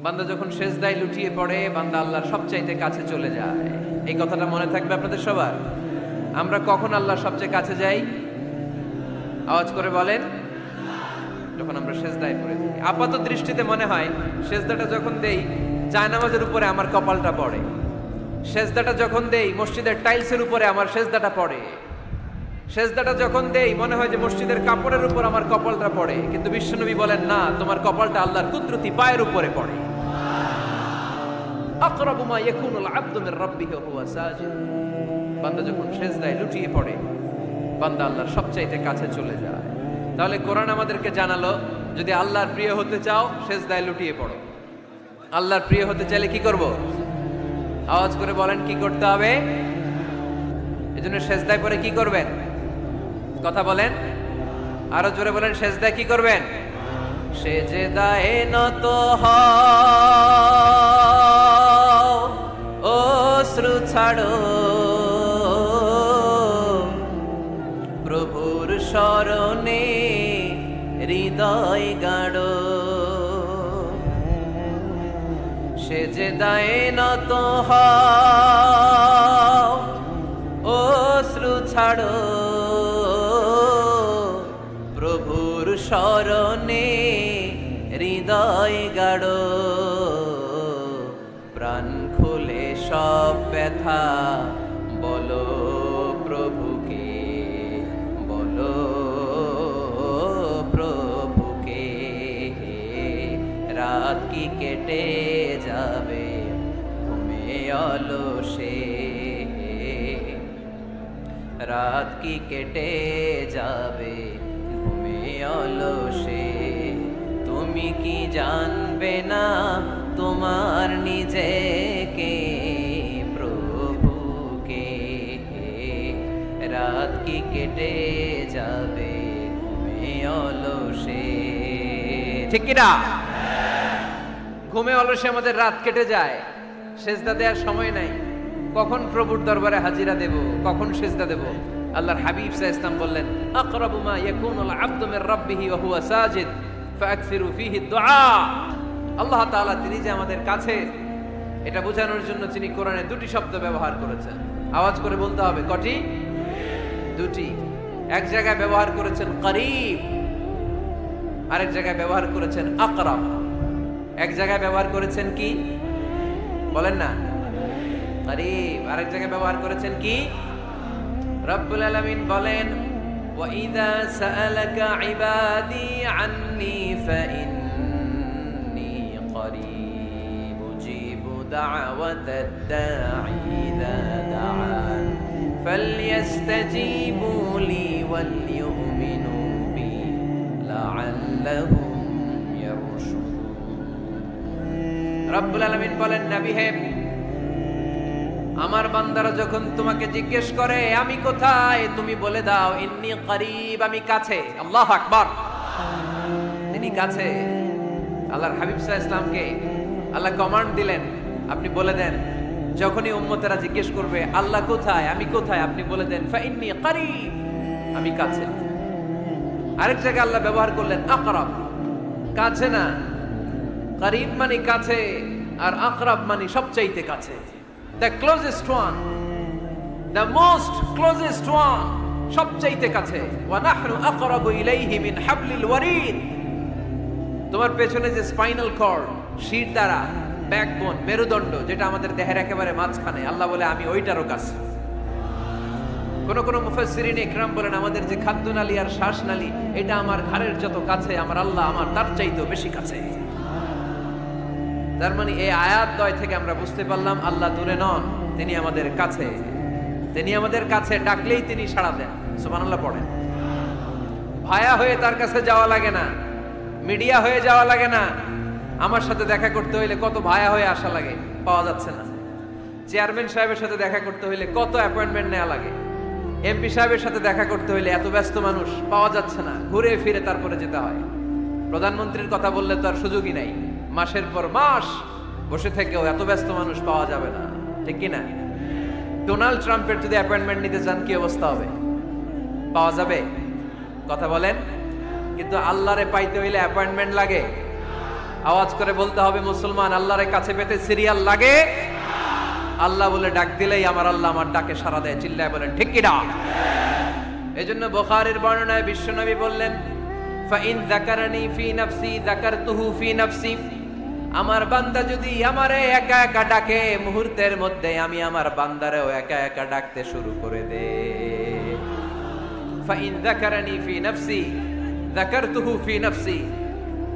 বান্দা যখন সেজদায় লুটিয়ে পড়ে বান্দা আল্লাহর সবচাইতে কাছে চলে যায়। এই কথাটা মনে থাকবে আপনাদের সবার। আমরা কখন আল্লাহর সবচেয়ে কাছে যাই? আওয়াজ করে বলেন, যখন আমরা সেজদায় পড়ে যাই। আপাত দৃষ্টিতে মনে হয় সেজদাটা যখন দেই জায়নামাজের উপরে আমার কপালটা পড়ে, সেজদাটা যখন দেই মসজিদের টাইলসের উপরে আমার সেজদাটা পড়ে, সেজদাটা যখন দেই মনে হয় যে মসজিদের কাপড়ের উপর আমার কপালটা পড়ে। কিন্তু বিশ্বনবী বলেন না, তোমার কপালটা আল্লাহর কুদরতি পায়ের উপরে পড়ে। আকরাবু মা ইয়াকুনুল আবদু মির রাব্বিহি ওয়া হুয়া সাজিদ। বান্দা যখন সেজদায় লুটিয়ে পড়ে বান্দা আল্লাহর সবচাইতে কাছে চলে যায়। তাহলে কোরআন আমাদেরকে জানালো, যদি আল্লাহর প্রিয় হতে চাও সেজদায় লুটিয়ে পড়ো। আল্লাহর প্রিয় হতে চাইলে কি করব? আওয়াজ করে বলেন, কি করতে হবে? এজন্য সেজদায় পড়ে কি করবেন? কথা বলেন, আরো জোরে বলেন, সেজদায় কি করবেন? সেজদায় নত হও, অশ্রু ছাড়ো, প্রভুর শরণে হৃদয় গাড়ো। সেজদায় নত হও, অশ্রু ছাড়ো, প্রভুর শরণে হৃদয় গাড়ো। প্রাণ খুলে সব ব্যথা বলো প্রভুকে, বলো প্রভুকে। রাত কি কেটে যাবে ঘুমে অলসে, রাত কি কেটে যাবে ঘুমে অলসে। তুমি কি জানবে না তোমার নিজেকে প্রভুকে? রাত কি কেটে যাবে ঘুমে অলসে। ঠিক কিনা? ঘুমে অলসে আমাদের রাত কেটে যায়, সেজদা দেওয়ার সময় নাই। কখন প্রভুর দরবারে হাজিরা দেব, কখন সেজদা দেব? আল্লাহর হাবিব সাল্লাল্লাহু আলাইহি ওয়াসাল্লাম বললেন, আকরাবু মা ইয়াকুনুল আবদু মির রাব্বিহি ওয়া হুয়া সাজিদ ফাআকসিরু ফীহি দুআ। আল্লাহ তাআলা তিনি যে আমাদের কাছে, এটা বোঝানোর জন্য তিনি কোরআনে দুটি শব্দ ব্যবহার করেছেন। আওয়াজ করে বলতে হবে, কটি? দুটি। এক জায়গায় ব্যবহার করেছেন করিব, আরেক জায়গায় ব্যবহার করেছেন আকরাব। এক জায়গায় ব্যবহার করেছেন কি বলেন না? করিব। আরেক জায়গায় ব্যবহার করেছেন কি? রব্বুল আলামিন বলেন, ওয়া ইযা সাআলাকা ইবাদি আন্নী ফাইন্নী করিব উজিবু দাওয়াতাদ দাঈ ইযা দাআন ফালইস্তাজিবু লি ওয়াল ইউমিনু বি লাআল্লাহুম ইয়ারশুদুন। রব্বুল আলামিন বলেন, নবী হে, আমার বান্দারা যখন তোমাকে জিজ্ঞেস করে আমি কোথায়, তুমি বলে দাও ইন্নী করিব, আমি কাছে। আল্লাহু আকবার, তিনি কাছে। আল্লাহর হাবিব সাল্লাল্লাহু আলাইহি ওয়াসাল্লামকে আল্লাহ কমান্ড দিলেন, আপনি বলে দেন যখনই উম্মতেরা জিজ্ঞেস করবে আল্লাহ কোথায়, আমি কোথায়, আপনি বলে দেন ফাইন্নী করিব, আমি কাছে। আরেক জায়গায় আল্লাহ ব্যবহার করলেন আকরাব, কাছে না। করিব মানে কাছে, আর আকরাব মানে সবচাইতে কাছে। The closest one, the most closest one, সবচাইতে কাছে। ওয়া নাহনু আকরাবু ইলাইহি মিন হাবলিল ওয়ারিদ। তোমার পেছনে যে স্পাইনাল কর্ড, শিরদাঁড়া, ব্যাকবোন, মেরুদণ্ড, যেটা আমাদের দেহের একেবারে মাঝখানে, আল্লাহ বলে আমি ওইটারও কাছে। কোন কোন মুফাসসিরিন ইকরাম বলেন আমাদের যে খাদ্যনালী আর শ্বাসনালী, এটা আমার ঘাড়ের যত কাছে আমার আল্লাহ আমার তার চাইতেও বেশি কাছে। তার মানে এই আয়াত দ্বয় থেকে আমরা বুঝতে পারলাম আল্লাহ দূরে নন, তিনি আমাদের কাছে। তিনি আমাদের কাছে, ডাকলেই তিনি সাড়া দেন। সুবহানাল্লাহ পড়েন। ভায়া হয়ে তার কাছে যাওয়া লাগে না, মিডিয়া হয়ে যাওয়া লাগে না। আমার সাথে দেখা করতে হইলে কত ভায়া হয়ে আসা লাগে, পাওয়া যাচ্ছে না। চেয়ারম্যান সাহেবের সাথে দেখা করতে হইলে কত অ্যাপয়েন্টমেন্ট নেওয়া লাগে। এমপি সাহেবের সাথে দেখা করতে হইলে এত ব্যস্ত মানুষ, পাওয়া যাচ্ছে না, ঘুরে ফিরে তারপরে যেতে হয়। প্রধানমন্ত্রীর কথা বললে তো আর সুযোগই নাই, মাসের পর মাস বসে থেকেও এত ব্যস্ত মানুষ পাওয়া যাবে না, ঠিক কিনা? ডোনাল্ড ট্রাম্পের যদি অ্যাপয়েন্টমেন্ট নিতে চান কি অবস্থা হবে? পাওয়া যাবে? কথা বলেন। কিন্তু আল্লাহরে পাইতে হইলে অ্যাপয়েন্টমেন্ট লাগে। আওয়াজ করে বলতে হবে মুসলমান আল্লাহর কাছে পেতে সিরিয়াল লাগে? আল্লাহ বলে ডাক দিলেই আমার আল্লাহ আমার ডাকে সাড়া দেয়। চিল্লায় বলেন ঠিক কি না? এজন্য বুখারীর বর্ণনায় বিশ্বনবী বললেন, ফাইন যাকারানি ফি নাফসি যাকারতুহু ফি নাফসি, আমার বান্দা যদি আমারে একা একা ডাকে, মুহূর্তের মধ্যে আমি আমার বান্দারেও একা একা ডাকতে শুরু করে দে। ফাইন যাকারানি ফি নাফসি যাকারতুহু ফি নাফসি,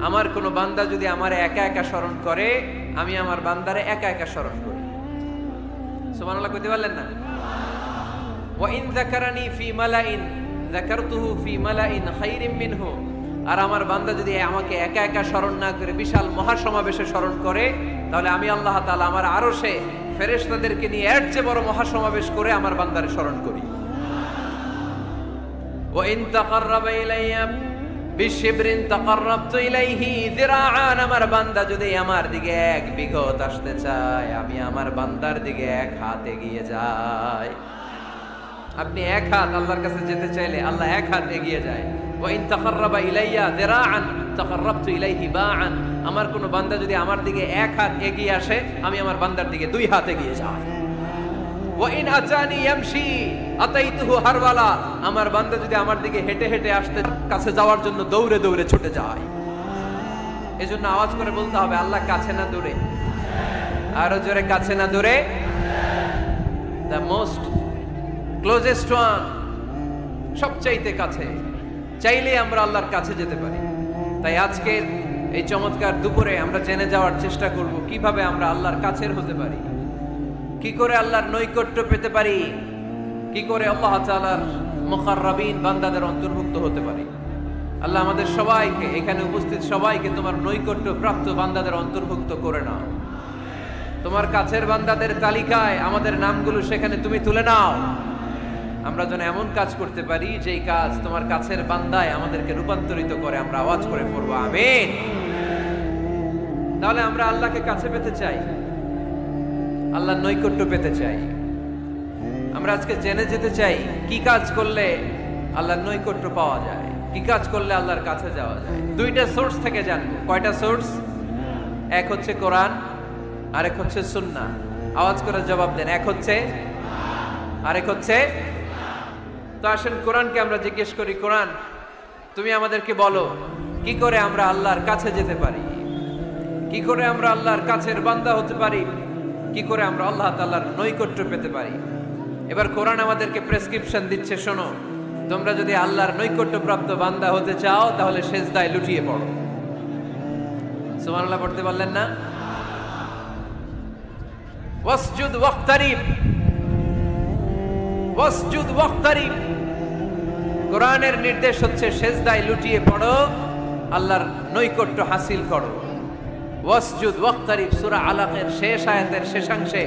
আমার কোন বান্দা যদি আমারে একা একা স্মরণ করে, আমি আমার বান্দারে একা একা স্মরণ করি। সুবহানাল্লাহ কইতে পারলেন না? ওয়া ইন যাকারানি ফি মালাইন যাকারতুহু ফি মালাইন খায়রিন মিনহু, আর আমার বান্দা যদি আমাকে একা একা স্মরণ না করে বিশাল মহাসমাবেশে স্মরণ করে, তাহলে আমি আল্লাহ তাআলা আমার আরশে ফেরেশতাদেরকে নিয়ে এর চেয়ে বড় মহাসমাবেশ করে আমার বান্দারে স্মরণ করি। ওয়া ইন তাকাররাবা ইলাইয়া বিশিবরিন তাকাররাবতু ইলাইহি যিরাআন, আমার বান্দা যদি আমার দিকে এক বিঘত আসতে চায়, আমি আমার বান্দার দিকে এক হাত এগিয়ে যাই। আপনি এক হাত আল্লাহর কাছে যেতে চাইলে আল্লাহ এক হাত এগিয়ে যায়। ওয়া ইন তাকাররাবা ইলাইয়া যিরাআন তাকাররাবতু ইলাইহি বাআন, আমার কোন বান্দা যদি আমার দিকে এক হাত এগিয়ে আসে, আমি আমার বান্দার দিকে দুই হাত এগিয়ে যাই। ওয়া ইন আতানি ইয়ামশি আতাইতুহু হারওয়ালা, আমার বান্দা যদি আমার দিকে হেঁটে হেঁটে আসতে কাছে যাওয়ার জন্য দৌড়ে দৌড়ে ছুটে যায়। এজন্য আওয়াজ করে বলতে হবে আল্লাহ কাছে না দূরে? আরো জোরে কাছে না দূরে? দ্য মোস্ট ক্লোজেস্ট ওয়ান, সবচাইতে কাছে। চাইলে আমরা আল্লাহর কাছে যেতে পারি। তাই আজকের এই চমৎকার দুপুরে আমরা জেনে যাওয়ার চেষ্টা করব কিভাবে আমরা আল্লাহর কাছের হতে পারি, কি করে আল্লাহর নৈকট্য পেতে পারি, কি করে আল্লাহ তাআলার মুকাররাবিন বান্দাদের অন্তর্ভুক্ত হতে পারি। আল্লাহ আমাদের সবাইকে, এখানে উপস্থিত সবাইকে তোমার নৈকট্য প্রাপ্ত বান্দাদের অন্তর্ভুক্ত করে নাও। তোমার কাছের বান্দাদের তালিকায় আমাদের নামগুলো সেখানে তুমি তুলে নাও। আমরা যেন এমন কাজ করতে পারি যেই কাজ তোমার কাছের বান্দায় আমাদেরকে রূপান্তরিত করে। আমরা আওয়াজ করে পড়বো আমিন। তাহলে আমরা আল্লাহকে কাছে পেতে চাই, আল্লাহর নৈকট্য পেতে চাই। আমরা আজকে জেনে যেতে চাই কি কাজ করলে আল্লাহর নৈকট্য পাওয়া যায়, কি কাজ করলে আল্লাহর কাছে যাওয়া যায়। দুইটা সোর্স থেকে জানবো। কয়টা সোর্স? এক হচ্ছে কোরআন, আরেক হচ্ছে সুন্নাহ। আওয়াজ করে জবাব দেন, এক হচ্ছে আরেক হচ্ছে। তো আসেন কোরআনকে আমরা জিজ্ঞেস করি, কোরআন তুমি আমাদেরকে বলো কি করে আমরা আল্লাহর কাছে যেতে পারি, কি করে আমরা আল্লাহর কাছের বান্দা হতে পারি, কি করে আমরা আল্লাহ তাআলার নৈকট্য পেতে পারি। এবার কোরআন আমাদেরকে প্রেসক্রিপশন দিচ্ছে, শোনো, তোমরা যদি আল্লাহর নৈকট্য প্রাপ্ত বান্দা হতে চাও তাহলে সেজদায় লুটিয়ে পড়ো। সুবহানাল্লাহ পড়তে পারলেন না? ওয়াসজুদ ওয়াক্তারিব, ওয়াসজুদ ওয়াক্তারিব। কোরআনের নির্দেশ হচ্ছে সেজদায় লুটিয়ে পড়ো, আল্লাহর নৈকট্য হাসিল করো। ওয়াসজুদ ওয়াক্তারিব সূরা আলাকের শেষ আয়াতের শেষাংশে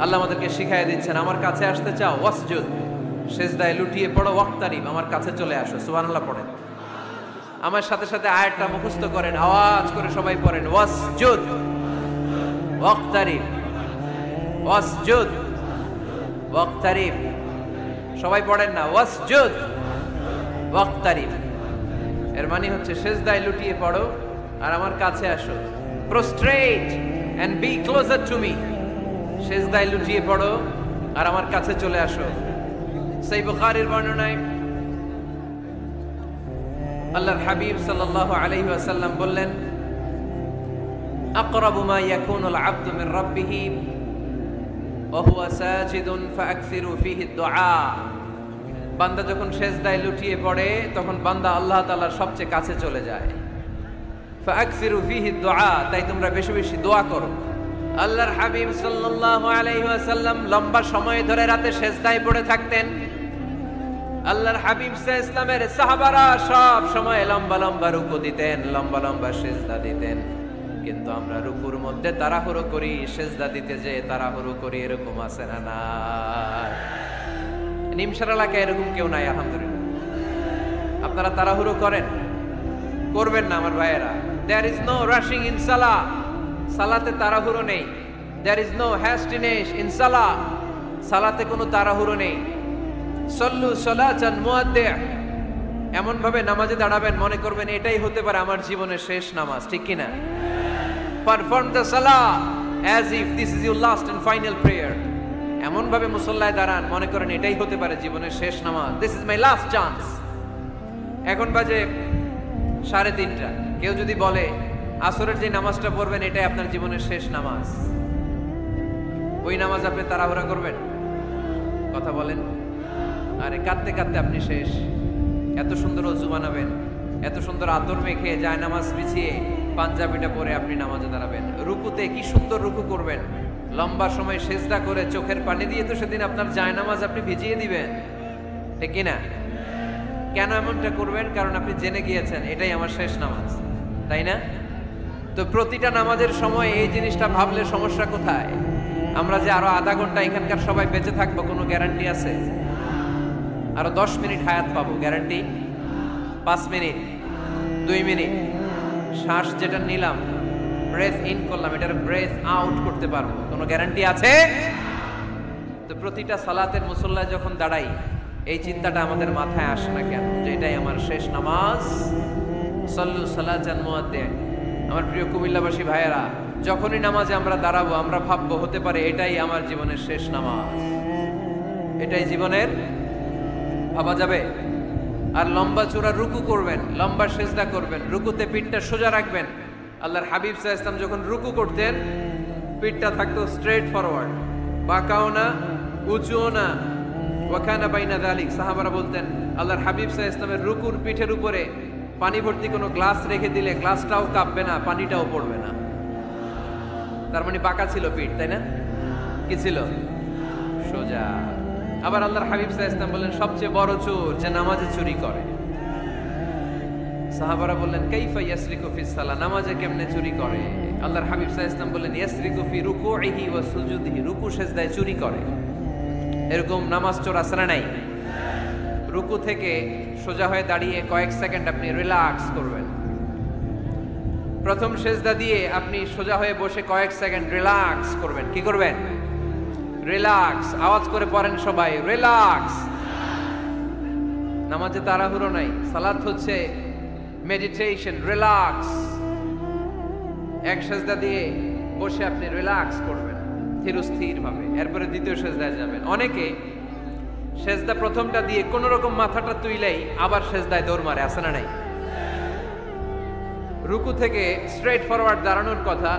আল্লাহ আমাদেরকে শিখাইয়া দিচ্ছেন, আমার কাছে আসতে চাও, ওয়াসজুদ, সেজদায় লুটিয়ে পড়ো, ওয়াক্তারিব, আমার কাছে চলে আসো। সুবহানাল্লাহ পড়েন। আমার সাথে সাথে আয়াতটা মুখস্থ করেন, আওয়াজ করে সবাই পড়েন, ওয়াসজুদ ওয়াক্তারিব, ওয়াসজুদ ওয়াক্তারিব। সবাই পড়েন না, ওয়াসজুদ ওয়াক্তারিব। এর মানে হচ্ছে সেজদায় লুটিয়ে পড়ো আর আমার কাছে আসো। Prostrate and be closer to me. সেজদায় লুটিয়ে পড়ো আর আমার কাছে চলে আসো। সহিহ বুখারীর বর্ণনায় আল্লাহর হাবিব সাল্লাল্লাহু আলাইহি ওয়াসাল্লাম বললেন, আকরাবু মা ইয়াকুনুল আবদু মিন রাব্বিহি ওয়া হুয়া সাজিদুন ফাআকসিরু ফীহি দুআ। বান্দা যখন সেজদায় লুটিয়ে পড়ে তখন বান্দা আল্লাহ তাআলার সবচেয়ে কাছে চলে যায়। ফাআকসিরু ফীহি দুআ, তাই তোমরা বেশি বেশি দোয়া করো। আল্লাহর হাবিব সাল্লাল্লাহু আলাইহি ওয়াসাল্লাম লম্বা সময় ধরে রাতে সেজদায় পড়ে থাকতেন। আল্লাহর হাবিব সাল্লাল্লাহু আলাইহি ওয়াসাল্লামের সাহাবারা সব সময় লম্বা লম্বা রুকু দিতেন, লম্বা লম্বা সেজদা দিতেন। কিন্তু আমরা রুকুর মধ্যে তাড়াহুড়ো করি, সেজদা দিতে যে তাড়াহুড়ো করি, এরকম আছে না? না, নিমসার এলাকায় এরকম কেউ নাই আলহামদুলিল্লাহ। আপনারা তাড়াহুড়ো করেন? করবেন না আমার ভাইয়েরা। There is no rushing in salah. সালাতে তাড়াহুড়ো নেই। There is no hastiness in salah. সালাতে কোনো তাড়াহুড়ো নেই। সল্লু সালাতান মুআদ্দিআ, এমন ভাবে নামাজে দাঁড়াবেন মনে করবেন এটাই হতে পারে আমার জীবনের শেষ নামাজ, ঠিক কি না? পারফর্ম দ্য সালাহ as if this is your last and final prayer. এমন ভাবে মুসল্লায় দাঁড়ান মনে করেন এটাই হতে পারে জীবনের শেষ নামাজ, this is my last chance. এখন বাজে 3:30। কেউ যদি বলে আসরের যে নামাজটা পড়বেন এটাই আপনার জীবনের শেষ নামাজ, ওই নামাজ আপনি তাড়াহুড়া করবেন? কথা বলেন। আরে কাঁদতে কাঁদতে আপনি শেষ। এত সুন্দর ওযু বানাবেন, এত সুন্দর আতর মেখে যায় নামাজ বিছিয়ে পাঞ্জাবিটা পরে আপনি নামাজে দাঁড়াবেন। রুকুতে কি সুন্দর রুকু করবেন, লম্বা সময় সেজদা করে চোখের পানি দিয়ে তো সেদিন আপনার জায়নামাজ আপনি ভিজিয়ে দিবেন, ঠিক কিনা? কেন এমনটা করবেন? কারণ আপনি জেনে গিয়েছেন এটাই আমার শেষ নামাজ, তাই না? তো প্রতিটা নামাজের সময় এই জিনিসটা ভাবলে সমস্যা কোথায়? আমরা যে আরো আধা ঘন্টা এখানকার সবাই বেঁচে থাকবো কোনো গ্যারান্টি আছে? আরো 10 মিনিট হায়াত পাবো, গ্যারান্টি? 5 মিনিট, 2 মিনিট, শ্বাস যেটা নিলাম, ব্রেথ ইন করলাম, এটার ব্রেথ আউট করতে পারবো, কোনো গ্যারান্টি আছে? তো প্রতিটা সালাতের মুসল্লায় যখন দাঁড়াই এই চিন্তাটা আমাদের মাথায় আসে না কেন যে এটাই আমার শেষ নামাজ? সাল্লু সালাতান মুআদ্দিন। আমার প্রিয় কুমিল্লাবাসী ভাইয়েরা, যখনই নামাজে আমরা দাঁড়াবো আমরা ভাববো হতে পারে এটাই আমার জীবনের শেষ নামাজ, এটাই জীবনের, ভাবা যাবে? আর লম্বা চূড়া রুকু করবেন, লম্বা সেজদা করবেন, রুকুতে পিঠটা সোজা রাখবেন। আল্লাহর হাবিব সাল্লাল্লাহু আলাইহি ওয়াসাল্লাম যখন রুকু করতেন পিঠটা থাকতো স্ট্রেট ফরওয়ার্ড, বাঁকাও না উঁচুও না, ওয়াকানা বাইনা যালিক। সাহাবারা বলতেন আল্লাহর হাবিব সাল্লাল্লাহু আলাইহি ওয়াসাল্লামের রুকুর পিঠের উপরে পানি ভর্তি কোনো গ্লাস রেখে দিলে গ্লাসটাও কাঁপবে না, পানিটাও পড়বে না। তার মানে বাঁকা ছিল পিঠ, তাই না? কি ছিল? সোজা। আবার আল্লাহর হাবিব সাল্লাল্লাহু আলাইহি ওয়াসাল্লাম বললেন সবচেয়ে বড় চোর যে নামাজে চুরি করে। সাহাবারা বললেন কাইফা ইয়াসরিকু ফিস সালাহ, নামাজে কেমনে চুরি করে? আল্লাহর হাবিব সাল্লাল্লাহু আলাইহি ওয়াসাল্লাম বললেন ইয়াসরিকু ফি রুকুইহি ওয়া সুজুদিহি, রুকু সেজদায় চুরি করে। এরকম নামাজ চোর আছে না নাই? রুকু থেকে সোজা হয়ে দাঁড়িয়ে কয়েক সেকেন্ড আপনি রিল্যাক্স করবেন। প্রথম সেজদা দিয়ে আপনি সোজা হয়ে বসে কয়েক সেকেন্ড রিল্যাক্স করবেন। কি করবেন? রিল্যাক্স। আওয়াজ করে পড়েন সবাই, রিল্যাক্স। নামাজে তাড়াহুড়ো নাই, সালাত হচ্ছে মেডিটেশন, রিল্যাক্স। এক সেজদা দিয়ে বসে আপনি রিল্যাক্স করবেন ধীরস্থির ভাবে, এরপরে দ্বিতীয় সেজদায় যাবেন। অনেকে সেজদা প্রথমটা দিয়ে কোন রকম মাথাটা তুইলেই আবার সেজদায় দৌড় মারে, আছে না নাই? রুকু থেকে স্ট্রেট ফরওয়ার্ড দাঁড়ানোর কথা,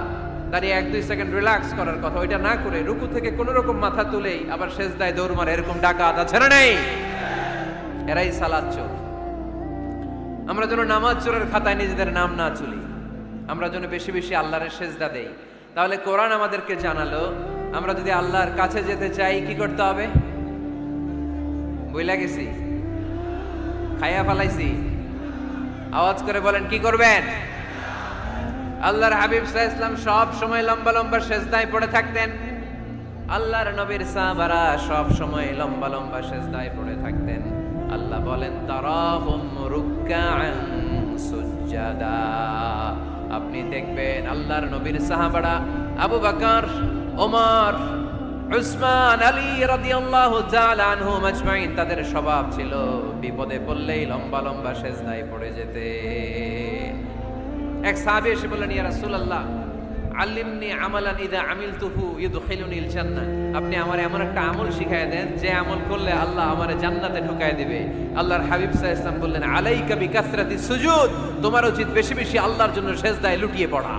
দাঁড়িয়ে 1-2 সেকেন্ড রিল্যাক্স করার কথা, ওইটা না করে রুকু থেকে কোন রকম মাথা তুলেই আবার সেজদায় দৌড় মারে, এরকম ডাকাত আছে না নাই? এরাই সালাত চোর। আমরা যেন নামাজ চোরের খাতায় নিজেদের নাম না তুলি, আমরা যেন বেশি বেশি আল্লাহর সেজদা দেই। তাহলে কোরআন আমাদেরকে জানালো আমরা যদি আল্লাহর কাছে যেতে চাই কি করতে হবে? বইলা গেছি, খাইয়া ফালাইছি? আওয়াজ করে বলেন কি করবেন? আল্লাহর হাবিব সাল্লাল্লাহু আলাইহি ওয়াসাল্লাম সব সময় লম্বা লম্বা সেজদায় পড়ে থাকতেন। আল্লাহর নবীর সাহাবারা সব সময় লম্বা লম্বা সেজদায় পড়ে থাকতেন। আল্লাহ বলেন তারাহুম রুকআন সুজদা। আপনি দেখবেন আল্লাহর নবীর সাহাবারা আবু বকর, ওমর, উসমান, আলী রাদিয়াল্লাহু তাআলা আনহুম আজমাইন, তাদের স্বভাব ছিল বিপদে পড়লেই লম্বা লম্বা সেজদায় পড়ে যেতে। এক সাহাবী এসে বললেন ইয়া রাসূলুল্লাহ আল্লিমনি আমালান ইযা আমিলতুহু ইউদখিলুনিল জান্নাহ, আপনি আমারে এমন একটা আমল শিখায় দেন যে আমল করলে আল্লাহ আমারে জান্নাতে ঢুকায় দিবে। আল্লাহর হাবিব সাল্লাল্লাহু আলাইহি ওয়াসাল্লাম বললেন আলাইকা বিকাসরাতিস সুজুদ, তোমার উচিত বেশি বেশি আল্লাহর জন্য সেজদায় লুটিয়ে পড়া।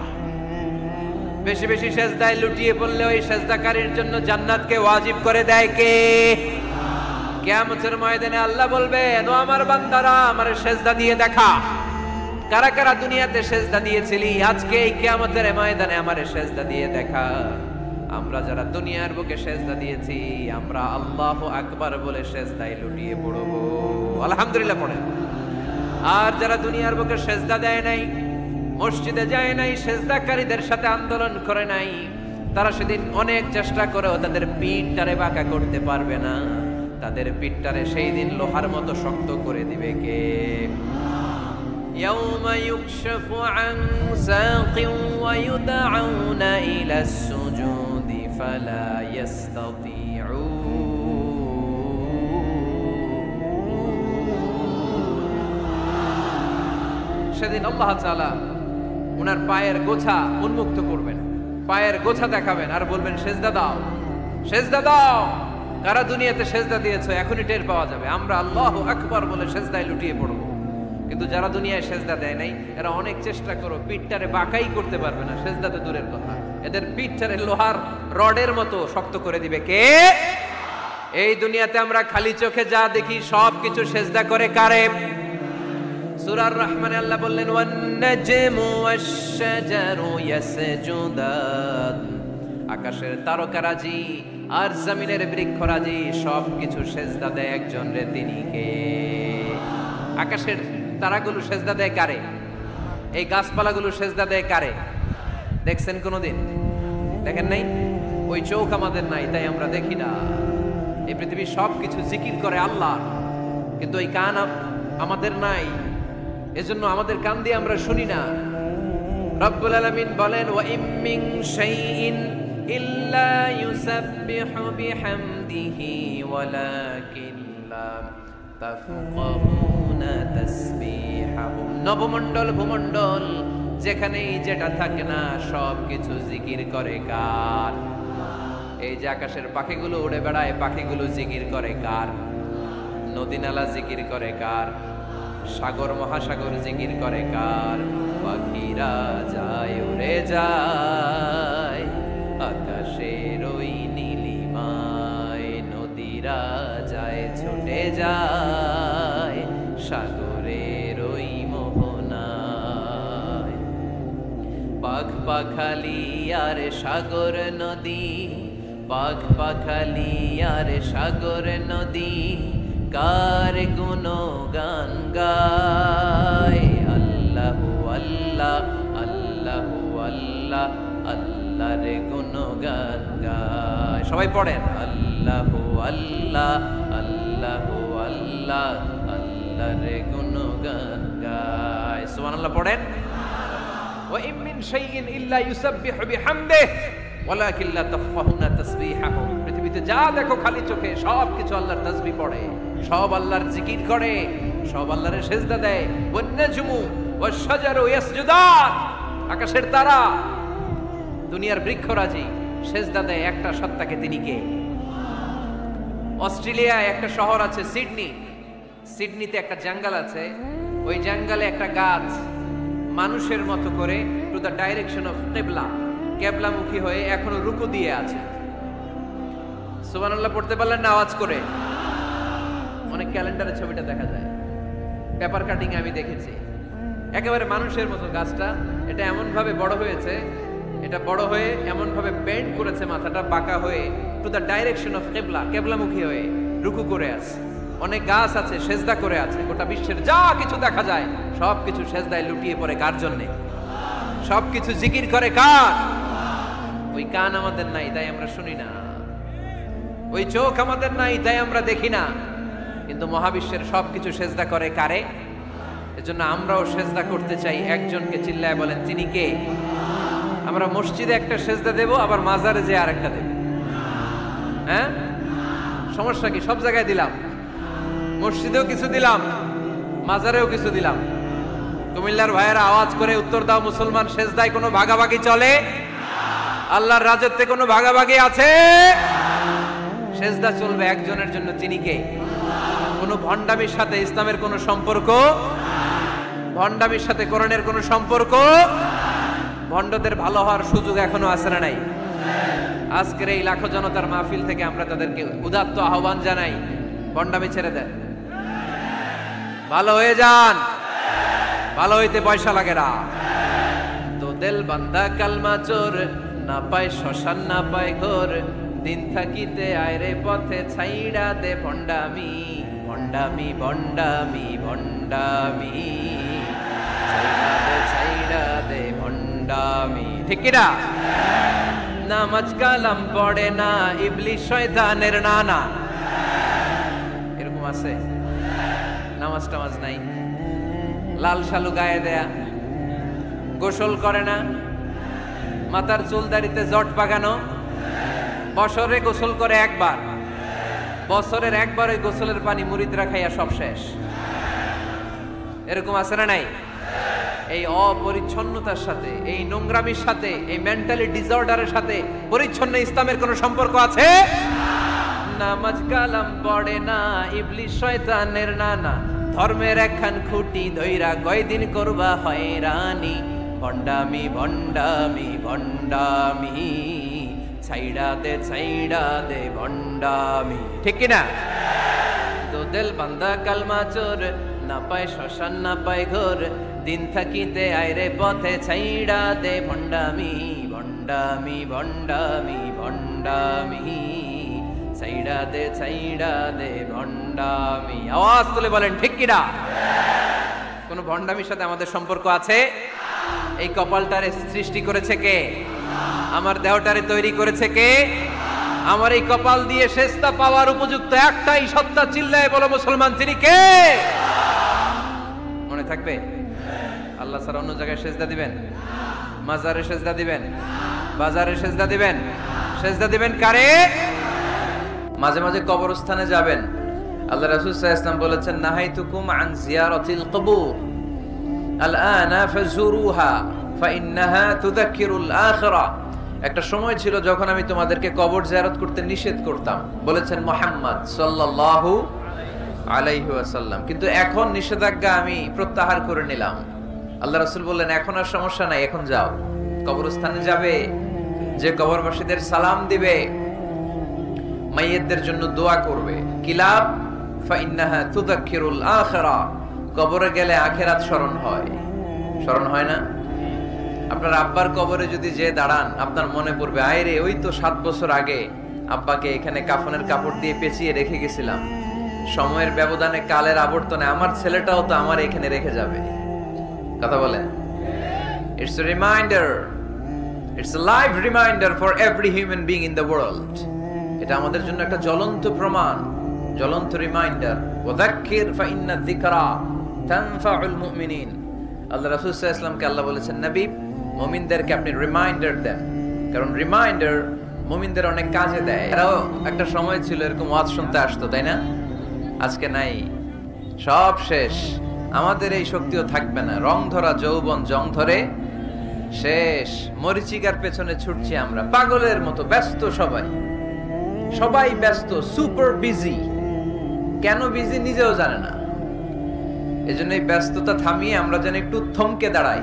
বেশি বেশি সেজদায় লুটিয়ে পড়লে ওই সেজদাকারীর জন্য জান্নাতকে ওয়াজিব করে দেয় কে? কিয়ামতের ময়দানে আল্লাহ বলবেন ও আমার বান্দারা আমারে সেজদা দিয়ে দেখা। কারা কারা দুনিয়াতে সেজদা দিয়েছিলি, আজকে এই কিয়ামতের ময়দানে আমারে সেজদা দিয়ে দেখা। আমরা যারা দুনিয়ার বুকে সেজদা দিয়েছি আমরা আল্লাহু আকবার বলে সেজদায় লুটিয়ে পড়ব, আলহামদুলিল্লাহ পড়েন। আর যারা দুনিয়ার বুকে সেজদা দেয় নাই, মসজিদে যায় নাই, সেজদাকারীদের সাথে আন্দোলন করে নাই, তারা সেদিন অনেক চেষ্টা করেও তাদের পিঠটারে বাঁকা করতে পারবে না। তাদের পিঠটারে সেই দিন লোহার মতো শক্ত করে দিবে কে? ইয়াউমা ইউকশাফু আন সাকিন ওয়া ইউদআউনা ইলাস সুজুদি ফালা ইস্তাতিউন। সেদিন আল্লাহ তাআলা উনার পায়ের গোছা উন্মুক্ত করবেন, পায়ের গোছা দেখাবেন আর বলবেন সেজদা দাও, সেজদা দাও। কারা দুনিয়াতে সেজদা দিয়েছো এখনই টের পাওয়া যাবে। আমরা আল্লাহু আকবার বলে সেজদায় লুটিয়ে পড়বো, কিন্তু যারা দুনিয়ায় সেজদা দেয় নাই এরা অনেক চেষ্টা করো, পিঠটারে বাঁকাই করতে পারবে না, সেজদাতে দূরের কথা। এদের পিঠটারে লোহার রডের মতো শক্ত করে দিবে কে? এই দুনিয়াতে আমরা খালি চোখে যা দেখি সব কিছু সেজদা করে কারে? সূরার রহমানে আল্লাহ বললেন ওয়ান নাজমু ওয়াশ-শাজারু ইয়াসজুদান, আকাশের তারকারাজি আর জমিনের বৃক্ষরাজি সব কিছু সেজদা দেয় একজন রে, তিনি কে? আকাশের তারাগুলো সেজদা দেয় কারে? এই গাছপালাগুলো সেজদা দেয় কারে? দেখছেন কোনোদিন? দেখেন নাই? ওই চোখ আমাদের নাই, তাই আমরা দেখি না। এই পৃথিবীর সব কিছু জিকির করে আল্লাহ, কিন্তু ওই কান আমাদের নাই, এজন্য আমাদের কান দিয়ে আমরা শুনি না। রব্বুল আলামিন বলেন ওয়া ইম মিন শাইইন ইল্লা ইউসাব্বিহু বিহামদিহি ওয়ালাকিন লা তাফকাহুনা তাসবিহাহুম। নবমণ্ডল ভূমণ্ডল যেখানেই যেটা থাকে না সব কিছু জিকির করে কার? এই যে আকাশের পাখিগুলো উড়ে বেড়ায়, পাখিগুলো জিকির করে কার? নদী নালা জিকির করে কার? সাগর মহাসাগর জিকির করে কার? পাখিরা যায় উড়ে যায় আকাশের ওই নীলিমায়, নদীরা যায় ছুটে যায় সাগরের ওই মোহনায়। পাখ পাখালি আর সাগর নদী, পাখ পাখালি আর সাগর নদী কার গুণগান গায়? আল্লাহু আল্লাহ আল্লাহু আল্লাহ আল্লাহর গুণগান গায়। সবাই পড়েন আল্লাহু আল্লাহ আল্লাহু আল্লাহ আল্লাহর গুণগান গায়। সুবহানাল্লাহ পড়েন। ওয়া ইম মিন শাইইন ইল্লা ইউসাব্বিহু বিহামদিহি ওয়ালাকিন লা তাফকাহুনা তাসবিহাহুম। পৃথিবীতে যা দেখো খালি চোখে সব কিছু আল্লাহর তাসবিহ পড়ে, সব আল্লাহর জিকির করে, সব আল্লাহর সেজদা দেয়। ওয়ান নাজমু ওয়াশ-শাজারু ইয়াসজুদান, আকাশের তারা দুনিয়ার বৃক্ষরাজি সেজদা দেয় একটা সত্তাকে, তিনি কে? অস্ট্রেলিয়ায় একটা শহর আছে সিডনি, সিডনিতে একটা জঙ্গল আছে, ওই জঙ্গলে একটা গাছ মানুষের মতো করে টু দ্য ডাইরেকশন অফ কিবলা, কিবলামুখী হয়ে এখনো রুকু দিয়ে আছে। সুবহানাল্লাহ পড়তে পারলেন না আওয়াজ করে? অনেক ক্যালেন্ডারে ছবিটা দেখা যায়, পেপার কাটিং আমি দেখেছি। একেবারে মানুষের মতো গাছটা, এটা এমন ভাবে বড় হয়েছে, এটা বড় হয়ে এমন ভাবে বেন্ড করেছে, মাথাটা বাঁকা হয়ে টু দ্য ডাইরেকশন অফ কিবলা, কিবলামুখী হয়ে রুকু করে আছে। অনেক গাছ আছে সেজদা করে আছে। গোটা বিশ্বের যা কিছু দেখা যায় সব কিছু সেজদায় লুটিয়ে পড়ে কার জন্যে? সব কিছু জিকির করে কার? ওই কান আমাদের নাই, তাই আমরা শুনি না। ওই চোখ আমাদের নাই, তাই আমরা দেখি না। কিন্তু মহাবিশ্বের সবকিছু সেজদা করে কারে? এজন্য আমরাও সেজদা করতে চাই একজনকে। চিল্লায় বলেন তিনি কে? আমরা মসজিদে একটা সেজদা দেব, আবার মাজারে যে আরেকটা দেব। হ্যাঁ, সমস্যা কি? সব জায়গায় দিলাম, মসজিদেও কিছু দিলাম, মাজারেও কিছু দিলাম। কুমিল্লার ভাইয়েরা আওয়াজ করে উত্তর দাও, মুসলমান সেজদায় কোনো ভাগাভাগি চলে? আল্লাহর রাজত্বে কোনো ভাগাভাগি আছে? সেজদা চলবে একজনের জন্য, তিনি কে? কোনো ভণ্ডামির সাথে ইসলামের কোনো সম্পর্ক, ভণ্ডামির সাথে কোরআনের কোনো সম্পর্ক। ভণ্ডদের ভালো হওয়ার সুযোগ এখনো আছে না নাই? আজকের এই লাখো জনতার মাহফিল থেকে আমরা তাদেরকে উদাত্ত আহ্বান জানাই, ভণ্ডামি ছেড়ে দেন, ভালো হয়ে যান। ভালো হইতে পয়সা লাগে না। তো দিল বান্দা কালমা চোর, না পায় শ্মশান না পায় ঘোর, দিন থাকিতে আয়রে পথে ছাইড়া দে ভণ্ডামি, ভণ্ডামি ভণ্ডামি ভণ্ডামি, ছাইড়া দে ভণ্ডামি। ঠিক কিনা? নামাজ কালাম পড়ে না, ইবলিশ শয়তানের নানা। এরকম আছে? নামাজ টামাজ নাই, লাল শালু গায়ে দেয়া, গোসল করে না, মাথার চুল দাড়িতে জট পাকানো, বছরে গোসল করে একবার, বছরের একবার ওই গোসলের পানি মুরিদরা খাইয়া সব শেষ। এরকম আছে না নাই? এই অপরিচ্ছন্নতার সাথে, এই নোংরামির সাথে, এই মেন্টালি ডিসঅর্ডারের সাথে পরিচ্ছন্ন ইসলামের কোনো সম্পর্ক আছে? নামাজ কালাম পড়ে না, ইবলিস শয়তানের নানা, ধর্মের একখান খুঁটি ধইরা কয়দিন করবা হয়রানি, ভণ্ডামি ভণ্ডামি ভণ্ডামি, ছাইড়া দে ভণ্ডামি। ঠিক কিনা? তো দিল বান্দা কালমা চোর, না পায় শ্মশান না পায় ঘোর, দিন থাকিতে আইরে পথে ছাইড়া দে ভণ্ডামি ভণ্ডামি ভণ্ডামি ভণ্ডামি, ছাইড়া দে ভণ্ডামি। আওয়াজ তুলে বলেন ঠিক কিনা? কোন ভণ্ডামির সাথে আমাদের সম্পর্ক আছে? এই কপালটারে সৃষ্টি করেছে কে? আমার দেহটারে তৈরি করেছে কে? আমার এই কপাল দিয়ে সেজদা পাওয়ার উপযুক্ত একটাই সত্তা, চিল্লায় বলো মুসলমান, তিনি কে? মনে থাকবে? আল্লাহ ছাড়া অন্য জায়গায় সেজদা দিবেন? মাজারে সেজদা দিবেন? বাজারে সেজদা দিবেন? সেজদা দিবেন কারে? মাঝে মাঝে কবরস্থানে যাবেন। আল্লাহ রাসূল সাল্লাল্লাহু আলাইহি ওয়াসাল্লাম বলেছেন, নাহাইতুকুম আন জিয়ারাতিল কবুর আলআনা ফাজুরুহা ফাইন্নাহা তুযাক্কিরুল আখিরা। একটা সময় ছিল যখন আমি তোমাদেরকে কবর জিয়ারত করতে নিষেধ করতাম, বলেছেন মুহাম্মদ সাল্লাল্লাহু আলাইহি ওয়াসাল্লাম, কিন্তু এখন নিষেধাজ্ঞা আমি প্রত্যাহার করে নিলাম। আল্লাহ রাসূল বললেন, এখন আর সমস্যা নাই, এখন যাও, কবরস্থানে যাবে, যে কবরবাসীদের সালাম দিবে, মাইয়িতদের জন্য দোয়া করবে, কি লাভ? ফাইন্নাহা তুযাক্কিরুল আখিরা, কবরে গেলে আখিরাত স্মরণ হয়। স্মরণ হয় না? আপনার আব্বার কবরে যদি যে দাঁড়ান, আপনার মনে পড়বে, আয় রে, ওই তো 7 বছর আগে আব্বাকে এখানে কাফনের কাপড় দিয়ে পেঁচিয়ে রেখে গেছিলাম, সময়ের ব্যবধানে, কালের আবর্তনে আমার ছেলেটাও তো আমার এখানে রেখে যাবে। কথা বলেন? It's a reminder, it's a live reminder for every human being in the world. এটা আমাদের জন্য একটা জ্বলন্ত প্রমাণ, জ্বলন্ত রিমাইন্ডার। ওয়াযাক্কির ফাইন্না যিকরা তানফাউল মুমিনিন। আল্লাহ রাসূল সাল্লাল্লাহু আলাইহি ওয়াসাল্লামকে আল্লাহ বলেছেন, নবী, মুমিনদেরকে আপনি রিমাইন্ডার দেন, কারণ রিমাইন্ডার মুমিনদের অনেক কাজে দেয়। এরাও একটা সময় ছিল এরকম ওয়াজ শুনতে আসতো, তাই না? আজকে নাই, সব শেষ। আমাদের এই শক্তিও থাকবে না, রং ধরা যৌবন জং ধরে শেষ। মরিচিকার পেছনে ছুটছি আমরা পাগলের মতো, ব্যস্ত সবাই, সবাই ব্যস্ত, সুপার বিজি। কেন বিজি নিজেও জানে না। এজন্য এই ব্যস্ততা থামিয়ে আমরা যেন একটু থমকে দাঁড়াই,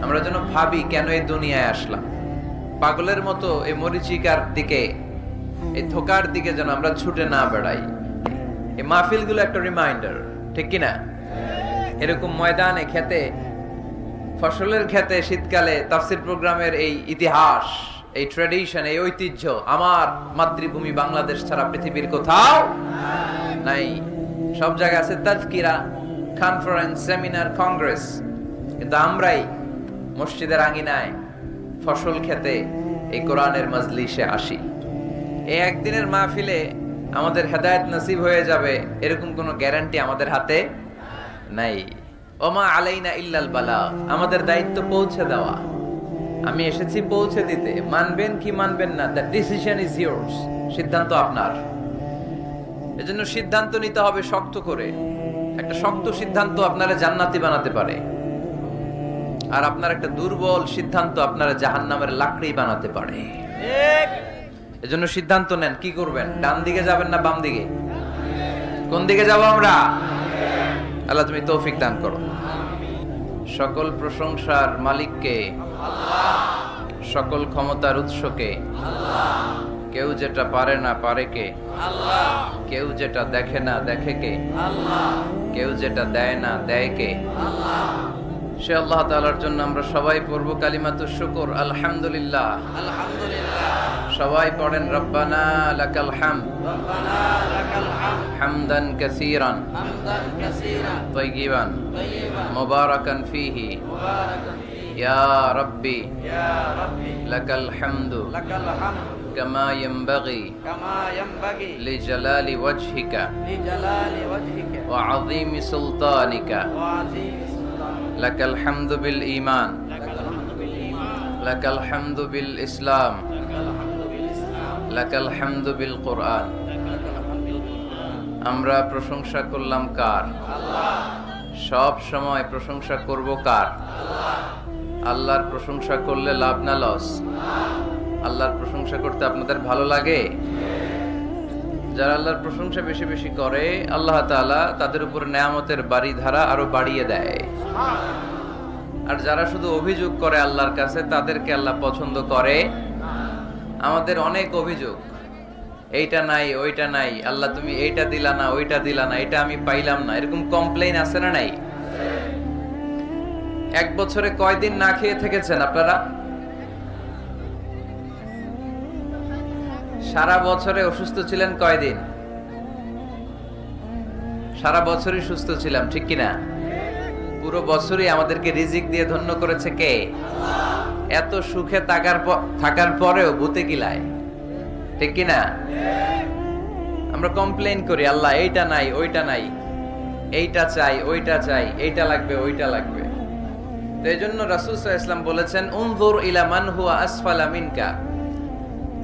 আমরা যেন ভাবি কেন এই দুনিয়ায় আসলাম। পাগলের মতো এই মরিচিকার দিকে, এই ধোকার দিকে যেন আমরা ছুটে না বেড়াই। এই মাহফিলগুলো একটা রিমাইন্ডার, ঠিক কিনা? এরকম ময়দানে, খেতে, ফসলের খেতে শীতকালে তাফসীর প্রোগ্রামের এই ইতিহাস, এই ট্র্যাডিশন, এই ঐতিহ্য আমার মাতৃভূমি বাংলাদেশ ছাড়া পৃথিবীর কোথাও নাই। সব জায়গায় আছে তাজকিরা, কনফারেন্স, সেমিনার, কংগ্রেস, কিন্তু আমরাই মসজিদের আঙিনায়, ফসল খেতে, এই কোরআনের মাজলিসে আসি। এই একদিনের মাহফিলে আমাদের হেদায়েত নসিব হয়ে যাবে এরকম কোনো গ্যারান্টি আমাদের হাতে নাই। ওমা আলাইনা ইল্লাল বালাগ, আমাদের দায়িত্ব পৌঁছে দেওয়া। আমি এসেছি পৌঁছে দিতে, মানবেন কি মানবেন না, দ্য ডিসিশন ইজ ইয়োরস, সিদ্ধান্ত আপনার। এজন্য সিদ্ধান্ত নিতে হবে শক্ত করে। একটা শক্ত সিদ্ধান্ত আপনারা জান্নাতি বানাতে পারে, আর আপনার একটা দুর্বল সিদ্ধান্ত আপনারা জাহান্নামের লাকড়ি বানাতে পারে। এজন্য সিদ্ধান্ত নেন, কি করবেন? ডান দিকে যাবেন না বাম দিকে? কোন দিকে যাব আমরা? আল্লাহ তুমি তৌফিক দান করো। সকল প্রশংসার মালিককে আল্লাহ, সকল ক্ষমতার উৎসকে আল্লাহ। কেউ যেটা পারে না পারে কে আল্লাহ, কেউ যেটা দেখে না দেখে কে আল্লাহ, কেউ যেটা দেয় না দেয় কে আল্লাহ। সে আল্লাহ তাআলার জন্য আমরা সবাই পড়ব কালিমাতুশ শুকর, আলহামদুলিল্লাহ। আলহামদুলিল্লাহ সবাই পড়েন, রব্বানা লাকাল হামদ, রব্বানা লাকাল হামদ, হামদান কাসীরান, হামদান কাসীরান, তাইয়িবান, তাইয়িবান, মুবারাকান ফীহি, মুবারাকান ফীহি, ইয়া রাব্বি, ইয়া রাব্বি, লাকাল হামদু, লাকাল হামদ, কামা ইয়ানবাগি, কামা ইয়ানবাগি, লিজালালি ওয়াজহিকা, লিজালালি ওয়াজহিকা, ওয়া আযীমি সুলতানিকা, ওয়া আযীমি সুলতানিকা, লাকাল হামদু বিল ঈমান, লাকাল হামদু বিল ঈমান, লাকাল হামদু বিল ইসলাম, লাকাল হামদু বিল কোরআন। আমরা প্রশংসা করলাম কার? আল্লাহ। সব সময় প্রশংসা করব কার? আল্লাহর প্রশংসা করলে লাভ না লস? আল্লাহর প্রশংসা করতে আপনাদের ভালো লাগে? যারা আল্লাহর প্রশংসা বেশি বেশি করে আল্লাহ তাআলা তাদের উপর নেয়ামতের বাড়িধারা আরো বাড়িয়ে দেয়। আর যারা শুধু অভিযোগ করে আল্লাহর কাছে তাদেরকে আল্লাহ পছন্দ করে। আমাদের অনেক অভিযোগ, এইটা নাই ওইটা নাই, আল্লাহ তুমি এইটা দিলা না ওইটা দিলা না, এটা আমি পাইলাম না, এরকম কমপ্লেইন আছে না নাই? এক বছরে কয়দিন না খেয়ে থেকেছেন আপনারা? সারা বছরে অসুস্থ ছিলেন কয়দিন? সারা বছরই সুস্থ ছিলাম, ঠিক কিনা? পুরো বছরই আমাদেরকে রিজিক দিয়ে ধন্য করেছে কে? এত সুখে থাকার পরেও ভূতে গিলায়, ঠিক কিনা? আমরা কমপ্লেইন করি আল্লাহ এইটা নাই ওইটা নাই, এইটা চাই ওইটা চাই, এইটা লাগবে ওইটা লাগবে। তো এই জন্য রাসূল সাল্লাল্লাহু আলাইহি ওয়াসাল্লাম বলেছেন উনজুর ইলা মান হুয়া আসফালা মিনকা,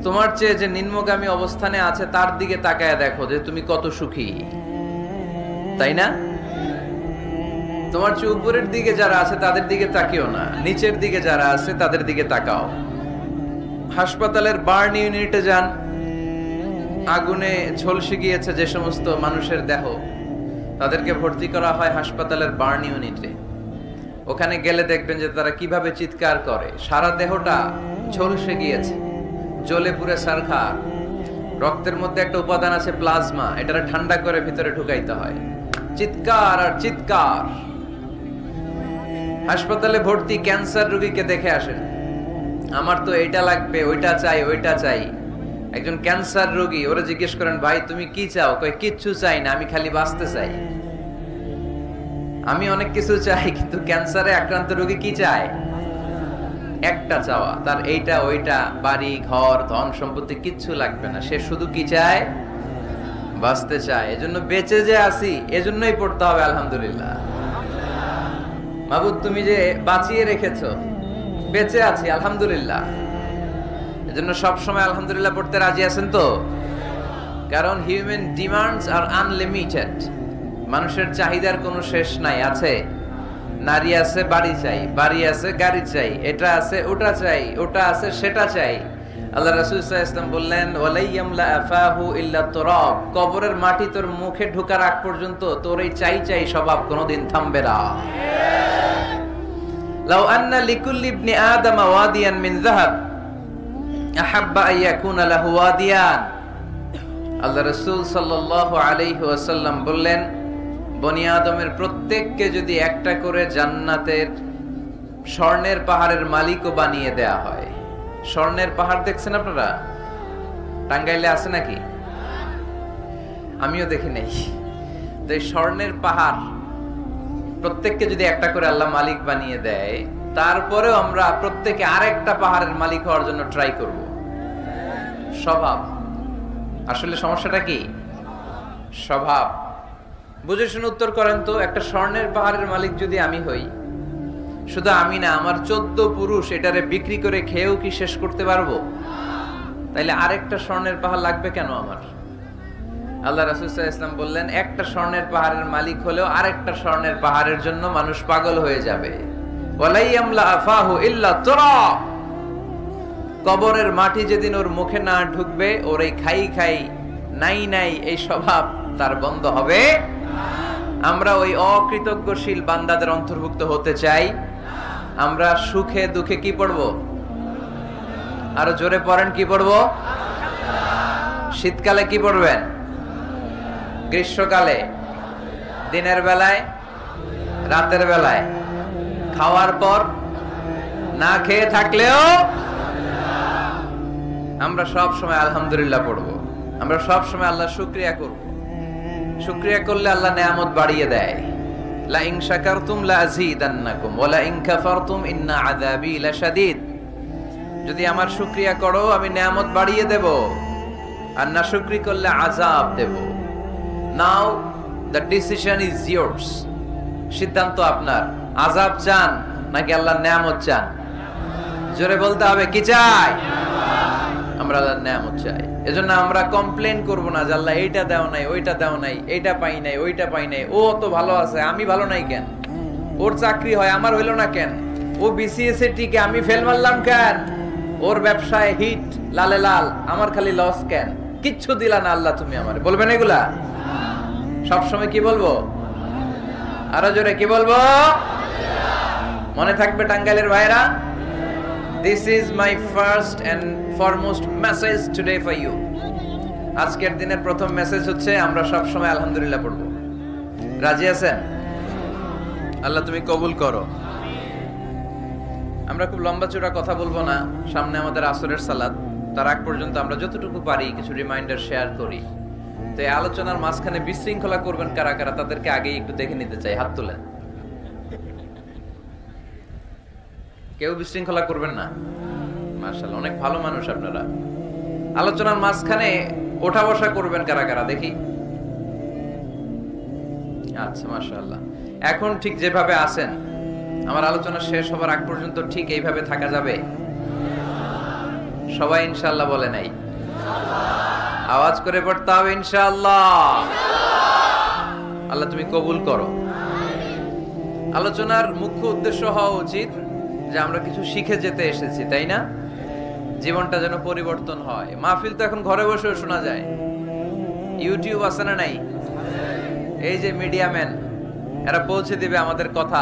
তোমার চেয়ে যে নিম্নগামী অবস্থানে আছে তার দিকে তাকায় দেখো যে তুমি কত সুখী, তাই না? তোমার চেয়ে উপরের দিকে যারা আছে তাদের দিকে তাকিও না, নিচের দিকে যারা আছে তাদের দিকে তাকাও। হাসপাতালের বার্ন ইউনিটে যান, আগুনে ঝলসে গিয়েছে যে সমস্ত মানুষের দেহ, তাদেরকে ভর্তি করা হয় হাসপাতালের বার্ন ইউনিটে। ওখানে গেলে দেখবেন যে তারা কিভাবে চিৎকার করে, সারা দেহটা ঝলসে গিয়েছে, জ্বলে পুড়ে ছারখার। রক্তের মধ্যে একটা উপাদান আছে প্লাজমা, এটারে ঠান্ডা করে ভিতরে ঢুকাইতে হয়, চিৎকার আর চিৎকার। হাসপাতালে ভর্তি ক্যান্সার রোগীকে দেখে আসেন, আমার তো এইটা লাগবে ওইটা চাই ওইটা চাই। একজন ক্যান্সার রোগী, ওরা জিজ্ঞেস করেন ভাই তুমি কি চাও? কয় কিচ্ছু চাই না, আমি খালি বাঁচতে চাই। আমি অনেক কিছু চাই, কিন্তু ক্যান্সারে আক্রান্ত রোগী কি চায়? একটা চাওয়া, তার এইটা ওইটা, বাড়ি ঘর ধন সম্পত্তি কিচ্ছু লাগবে না, সে শুধু কি চায়? বাঁচতে চায়। এজন্য বেঁচে যে আছি এজন্যই পড়তে হবে আলহামদুলিল্লাহ। মাবুদ তুমি যে বাঁচিয়ে রেখেছো, বেঁচে আছি আলহামদুলিল্লাহ। এজন্য সব সময় আলহামদুলিল্লাহ পড়তে রাজি আছেন তো? কারণ হিউম্যান ডিমান্ডস আর আনলিমিটেড, মানুষের চাহিদার কোনো শেষ নাই। আছে নারী আছে বাড়ি চাই, বাড়ি আছে গাড়ি চাই, এটা আছে ওটা চাই, ওটা আছে সেটা চাই। আল্লাহ রাসূল সাল্লাল্লাহু আলাইহি ওয়াসাল্লাম বললেন ওয়ালাইয়ামলা আফাহু ইল্লা তুরাব, কবরের মাটি তোর মুখে ঢোকার আগ পর্যন্ত তোর এই চাই চাই স্বভাব কোনোদিন থামবে না। লাউ আন্না লিকুল্লি ইবনি আদম ওয়াদিয়ান মিন যাহাব আহাব্বা আন ইয়াকুনা লাহু ওয়াদিয়ান। আল্লাহ রাসূল সাল্লাল্লাহু আলাইহি ওয়াসাল্লাম বললেন বনি আদমের প্রত্যেককে যদি একটা করে জান্নাতের স্বর্ণের পাহাড়ের মালিকও বানিয়ে দেয়া হয়। স্বর্ণের পাহাড় দেখছেন আপনারা? টাঙ্গাইলে আছে নাকি? আমিও দেখি নাই। তো এই স্বর্ণের পাহাড় প্রত্যেককে যদি একটা করে আল্লাহ মালিক বানিয়ে দেয়, তারপরেও আমরা প্রত্যেকে আরেকটা পাহাড়ের মালিক হওয়ার জন্য ট্রাই করব। স্বভাব। আসলে সমস্যাটা কি? স্বভাব। বুঝে শুনে উত্তর করেন তো, একটা স্বর্ণের পাহাড়ের মালিক যদি আমি হই, শুধু আমি না, আমার 14 পুরুষ এটারে বিক্রি করে খেয়েও কি শেষ করতে পারবো? তাইলে আরেকটা স্বর্ণের পাহাড় লাগবে কেন আমার? আল্লাহ রাসূল সাল্লাল্লাহু আলাইহি ওয়াসাল্লাম বললেন একটা স্বর্ণের পাহাড়ের মালিক হলেও আরেকটা স্বর্ণের পাহাড়ের জন্য মানুষ পাগল হয়ে যাবে। ওয়ালাইয়ামলা আফাহু ইল্লা তুরাব, কবরের মাটি যেদিন ওর মুখে না ঢুকবে, ওর এই খাই খাই নাই নাই এই স্বভাব তার বন্ধ হবে। আমরা ওই অকৃতজ্ঞশীল বান্দাদের অন্তর্ভুক্ত হতে চাই। আমরা সুখে দুঃখে কি পড়বো? আরো জোরে পড়েন, কি পড়বো? শীতকালে কি পড়বেন? গ্রীষ্মকালে? দিনের বেলায়? রাতের বেলায়? খাওয়ার পর? না খেয়ে থাকলেও আমরা সব সময় আলহামদুলিল্লাহ পড়বো। আমরা সব সময় আল্লাহ শুকরিয়া করব। শুকরিয়া করলে আল্লাহ নেয়ামত বাড়িয়ে দেয়। লা ইন শাকারতুম লা আযীদান্নাকুম ওয়া লা ইন কাফারতুম ইন্না আযাবী লাশাদীদ। যদি আমার শুকরিয়া করো আমি নেয়ামত বাড়িয়ে দেব, আর না শুকরি করলে আযাব দেব। নাও দ্য ডিসিশন ইজ ইয়ার্স। সিদ্ধান্ত আপনার। আযাব চান নাকি আল্লাহর নেয়ামত চান? জোরে বলতে হবে, কি চাই? আমরা আমরা আল্লাহর নিয়ামত চাই। এজন্য আমরা কমপ্লেন করব না যে আল্লাহ এইটা দাও নাই, ওইটা দাও নাই, এইটা পাই নাই, ওইটা পাই নাই, ও তো ভালো আছে আমি ভালো নাই কেন, ওর চাকরি হয় আমার হইলো না কেন, ও বিসিএস এ টিকে আমি ফেল মারলাম কেন, ওর ব্যবসায় হিট লালে লাল আমার খালি লস কেন, কিচ্ছু দিলা না আল্লাহ তুমি আমারে, বলবেন এগুলা সব সময়? কি বলবো? আরো জোরে কি বলবো? মনে থাকবে টাঙ্গাইলের ভাইরা, this is my first and foremost message today for you. আজকের দিনের প্রথম মেসেজ হচ্ছে আমরা সব সময় আলহামদুলিল্লাহ পড়বো। রাজি আছেন? আল্লাহ তুমি কবুল করো। আমরা খুব লম্বা চূড়া কথা বলবো না, সামনে আমাদের আসরের সালাত, তার আগ পর্যন্ত আমরা যতটুকু পারি কিছু রিমাইন্ডার শেয়ার করি। তো এই আলোচনার মাঝখানে বিশৃঙ্খলা করবেন কারা কারা, তাদেরকে আগেই একটু দেখে নিতে চাই, হাত তুলেন। কেউ বিশৃঙ্খলা করবেন না, মাশাআল্লাহ অনেক ভালো মানুষ আপনারা। আলোচনার মাঝখানে ওঠা বসা করবেন কারা কারা দেখি। আচ্ছা মাশাআল্লাহ। এখন ঠিক যেভাবে আছেন, আমার আলোচনা শেষ হবার আগ পর্যন্ত ঠিক এইভাবে থাকা যাবে? সবাই ইনশাআল্লাহ বলে নাই? আওয়াজ করে পড়তে হবে ইনশাআল্লাহ। আল্লাহ তুমি কবুল করো। আলোচনার মুখ্য উদ্দেশ্য হওয়া উচিত যে আমরা কিছু শিখে যেতে এসেছি, তাই না? জীবনটা যেন পরিবর্তন হয়। মাহফিল তো এখন ঘরে বসেও শোনা যায়, ইউটিউব আছে না নাই? এই যে মিডিয়াম্যান, এরা পৌঁছে দিবে আমাদের কথা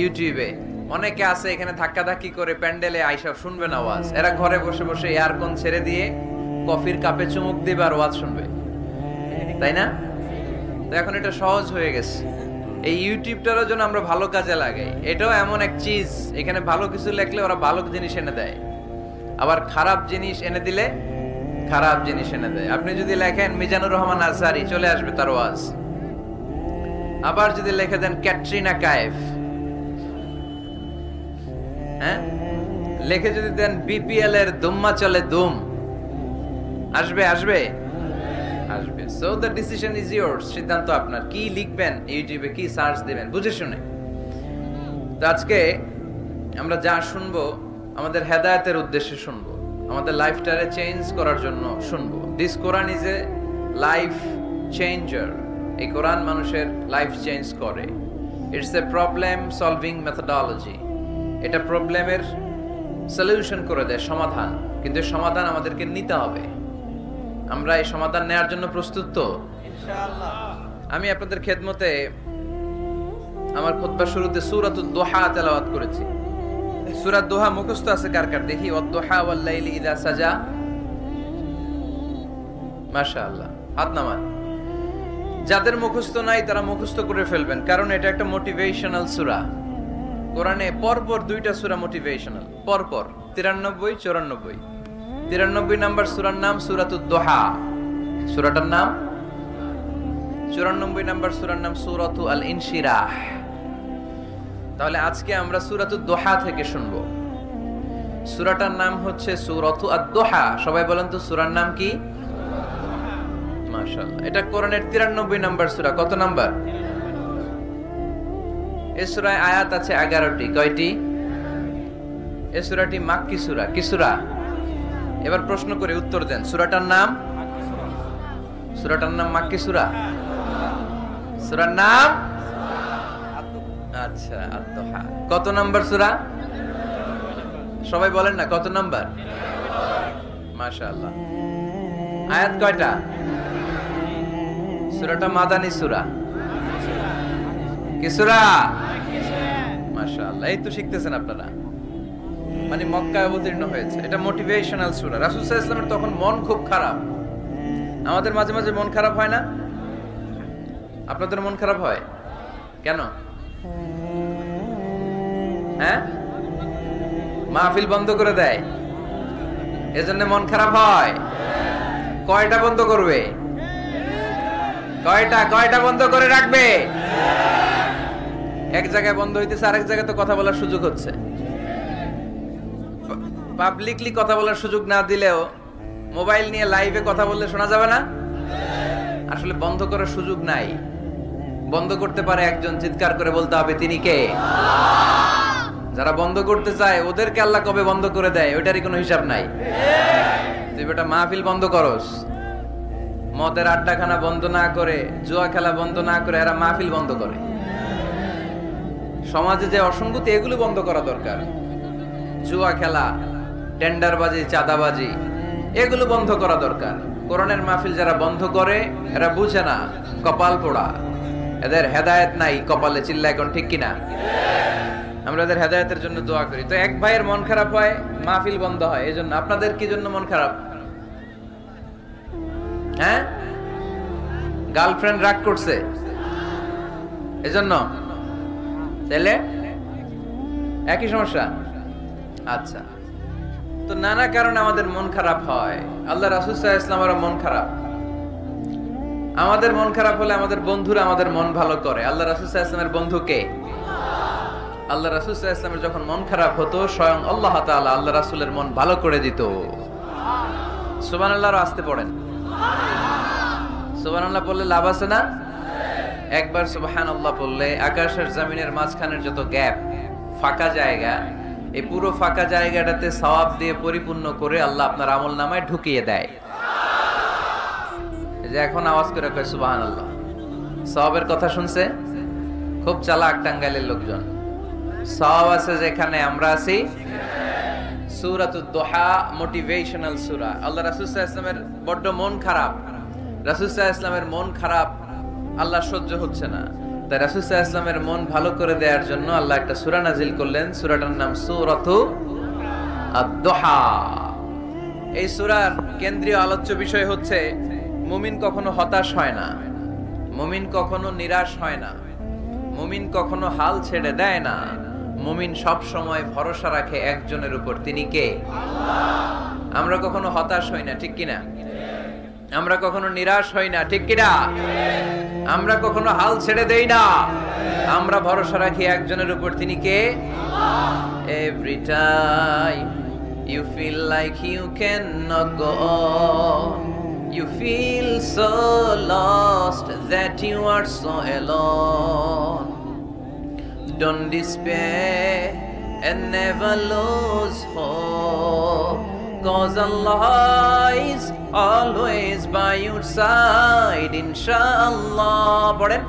ইউটিউবে। অনেকে আছে এখানে ধাক্কাধাক্কি করে প্যান্ডেলে আইসা শুনবে না ওয়াজ, এরা ঘরে বসে বসে এয়ারকন ছেড়ে দিয়ে কফির কাপে চুমুক দিবে আর ওয়াজ শুনবে, তাই না? তো এখন এটা সহজ হয়ে গেছে। এই ইউটিউবটারও জন্য আমরা ভালো কাজে লাগাই। এটাও এমন এক চিজ, এখানে ভালো কিছু লেখলে ওরা ভালো জিনিস এনে দেয়, আবার খারাপ জিনিস এনে দিলে খারাপ জিনিস এনে দেয়। আপনি যদি লেখেন মিজানুর রহমান আজহারি, চলে আসবে তার ওয়াজ। আবার যদি লিখে দেন ক্যাটরিনা কাইফ, হ্যাঁ, লিখে যদি দেন বিপিএল এর দুম্মা চলে দুম, আসবে আসবে আসবে। So the decision is yours, সিদ্ধান্ত আপনার। কি লিখবেন ইউটিউবে, কি সার্চ দিবেন বুঝে শুনে। তো আজকে আমরা যা শুনবো আমাদের হেদায়েতের উদ্দেশ্যে শুনবো, আমাদের লাইফটারে চেঞ্জ করার জন্য শুনবো। This Quran is a life changer. এই কোরআন মানুষের লাইফ চেঞ্জ করে। It's a problem solving methodology. এটা প্রবলেমের সলিউশন করে দেয়, সমাধান। কিন্তু সমাধান আমাদেরকে নিতে হবে। আমরা এই সমাধান নেওয়ার জন্য প্রস্তুত তো? ইনশাআল্লাহ। আমি আপনাদের খেদমতে আমার খুতবার শুরুতে সূরাতুদ দুহা তেলাওয়াত করেছি। সূরা দুহা মুখস্থ আছে কার কার দেখি? ওয়াদ-দুহা ওয়াল-লাইলি ইযা সাজা। মাশাআল্লাহ, হাত নামান। যাদের মুখস্থ নাই তারা মুখস্থ করে ফেলবেন, কারণ এটা একটা মোটিভেশনাল সূরা। কোরআনে পরপর দুইটা সূরা মোটিভেশনাল, পরপর 93 94। 93 নাম্বার সূরার নাম সূরাতুদ দুহা, সূরাটার নাম। 94 নাম্বার সূরার নাম সূরাতু আল ইনশিরাহ। তাহলে আজকে আমরা সূরাতুদ দুহা থেকে শুনবো। সূরাটার নাম হচ্ছে সূরাতু আদ-দুহা। সবাই বলেন তো সূরার নাম কি? মাশাআল্লাহ। এটা কোরআনের 93 নাম্বার সূরা। কত নাম্বার? এই সূরায় আয়াত আছে 11টি। কয়টি? এই সূরাটি মাক্কি সূরা। কি সূরা? এবার প্রশ্ন করে উত্তর দেন। সূরাটার নাম? সূরাটার নাম মাক্কি সূরা। সূরার নাম? আচ্ছা, আদ-দুহা। কত নাম্বার সূরা? সবাই বলেন না কত নাম্বার? মাশাআল্লাহ। আয়াত কয়টা? সূরাটা মাদানী সূরা। কি সূরা? মাশাআল্লাহ, এই তো শিখতেছেন আপনারা। মানে মক্কায় অবতীর্ণ হয়েছে। এটা মোটিভেশনাল সূরা। রাসূল সাল্লাল্লাহু আলাইহি ওয়াসাল্লামের তখন মন খুব খারাপ। আমাদের মাঝে মাঝে মন খারাপ হয় না? আপনাদের মন খারাপ হয় কেন? হ্যাঁ, মাহফিল বন্ধ করে দেয়, এজন্য মন খারাপ হয়। কয়টা বন্ধ করবে? কয়টা বন্ধ করে রাখবে? এক জায়গায় বন্ধ হইতেছে, আরেক জায়গায় তো কথা বলার সুযোগ হচ্ছে। পাবলিকলি কথা বলার সুযোগ না দিলেও মোবাইল নিয়ে লাইভে কথা বললে শোনা যাবে না? আসলে বন্ধ করার সুযোগ নাই। বন্ধ করতে পারে একজন, চিৎকার করে বলতে হবে তিনি কে? যারা বন্ধ করতে চায় ওদেরকে আল্লাহ কবে বন্ধ করে দেয় ওইটারই কোনো হিসাব নাই। তুই বেটা মাহফিল বন্ধ করস, মদের আড্ডাখানা বন্ধ না করে, জুয়া খেলা বন্ধ না করে এরা মাহফিল বন্ধ করে। সমাজে যে অসঙ্গতি এগুলো বন্ধ করা দরকার। জুয়া খেলা, টেন্ডারবাজি, চাঁদাবাজি এগুলো বন্ধ করা দরকার। কোরআনের মাহফিল যারা বন্ধ করে এরা বুঝে না, কপাল পোড়া, এদের হেদায়েত নাই কপালে। চিল্লা এখন ঠিক কিনা? আমরা এদের হেদায়েতের জন্য দোয়া করি। তো এক ভাইয়ের মন খারাপ হয়, মাহফিল বন্ধ হয়, এই জন্য। আপনাদের কি জন্য মন খারাপ? হ্যাঁ, গার্লফ্রেন্ড রাগ করছে এজন্য? তাহলে একই সমস্যা। আচ্ছা, তো নানা কারণে আমাদের মন খারাপ হয়। আল্লাহ রাসূল সাল্লাল্লাহু আলাইহি ওয়াসাল্লামের মন খারাপ। আমাদের মন খারাপ হলে আমাদের বন্ধুরা আমাদের মন ভালো করে। আল্লাহ রাসূল সাল্লাল্লাহু আলাইহি ওয়াসাল্লামের বন্ধু কে? আল্লাহ রাসূল সাল্লাল্লাহু আলাইহি ওয়াসাল্লামের যখন মন খারাপ হতো, স্বয়ং আল্লাহ তাআলা আল্লাহ রাসূলের মন ভালো করে দিত। সুবহানাল্লাহ। আসতে পড়েন সুবহানাল্লাহ বললে লাভ আছে না? একবার সুবহানাল্লাহ বললে আকাশের জমিনের মাঝখানের যত গ্যাপ, ফাঁকা জায়গা, এই পুরো ফাঁকা জায়গাটাতে সওয়াব দিয়ে পরিপূর্ণ করে আল্লাহ আপনার আমলনামায় ঢুকিয়ে দেয়। এই যে এখন আওয়াজ করে কয় সুবহানাল্লাহ, সওয়াবের কথা শুনছে? খুব চালাক টাঙ্গাইলের লোকজন। সওয়াব আছে যেখানে আমরা আছি। সূরাতুদ দুহা মোটিভেশনাল সূরা। আল্লাহ রাসূল সাল্লাল্লাহু আলাইহি ওয়াসাল্লামের বড় মন খারাপ। রাসূল সাল্লাল্লাহু আলাইহি ওয়াসাল্লামের মন খারাপ, আল্লাহ সহ্য হচ্ছে না। তাই রাসূল সাল্লাল্লাহু আলাইহি ওয়াসাল্লামের মন ভালো করে দেওয়ার জন্য আল্লাহ একটা সূরা নাজিল করলেন। সূরাটার নাম সূরাতু আদ-দুহা। এই সূরার কেন্দ্রীয় আলোচ্য বিষয় হচ্ছে মুমিন কখনো হতাশ হয় না, মুমিন কখনো নিরাশ হয় না, মুমিন কখনো হাল ছেড়ে দেয় না। মুমিন সব সময় ভরসা রাখে একজনের উপর, তিনি কে? আল্লাহ। আমরা কখনো হতাশ হই না, ঠিক কিনা? আমরা কখনো নিরাশ হই না, ঠিক কিনা? আমরা কখনো হাল ছেড়ে দেই না, আমরা ভরসা রাখি একজনের উপর, তিনি কে? Every time you feel like you cannot go on, you feel so lost that you are so alone. Don't despair and never lose hope, 'cause Allah is always by your side. Inshallah, পড়েন,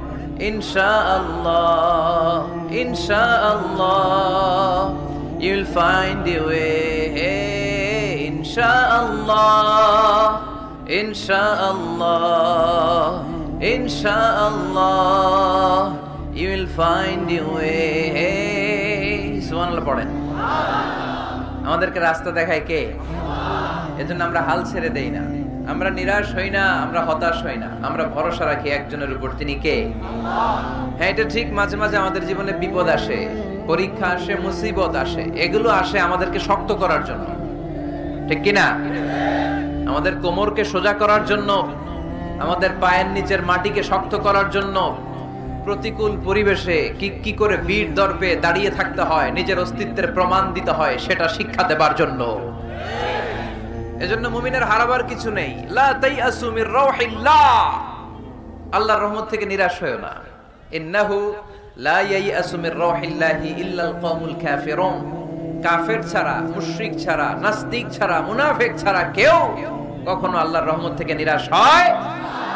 Inshallah, Inshallah, you'll find a way. Inshallah, Inshallah, Inshallah, you will find your way. সুবহানাল্লাহ পড়েন। আমাদেরকে রাস্তা দেখায় কে? এজন্য আমরা হাল ছেড়ে দেই না, আমরা নিরাশ হই না, আমরা হতাশ হই না, আমরা ভরসা রাখি একজনের উপর, তিনি কে? হ্যাঁ, এটা ঠিক। মাঝে মাঝে আমাদের জীবনে বিপদ আসে, পরীক্ষা আসে, মুসিবত আসে, এগুলো আসে আমাদেরকে শক্ত করার জন্য, ঠিক কিনা? আমাদের কোমরকে সোজা করার জন্য, আমাদের পায়ের নিচের মাটিকে শক্ত করার জন্য। প্রতিকূল পরিবেশে কি করে বীর দর্পে দাঁড়িয়ে থাকতে হয়, নিজের অস্তিত্বের প্রমাণ দিতে হয়, সেটা শিক্ষা দেবার জন্য। এজন্য মুমিনের হারাবার কিছু নেই। লা তাইয়াসু মির রাউহিল্লাহ, আল্লাহর রহমত থেকে নিরাশ হয়ো না। ইন্নাহু লা ইয়াইয়াসু মির রাউহিল্লাহি ইল্লাল কওমুল কাফিরুন, কাফের ছাড়া, মুশরিক ছাড়া, নাস্তিক ছাড়া, মুনাফিক ছাড়া কেউ কখনো আল্লাহর রহমত থেকে নিরাশ হয়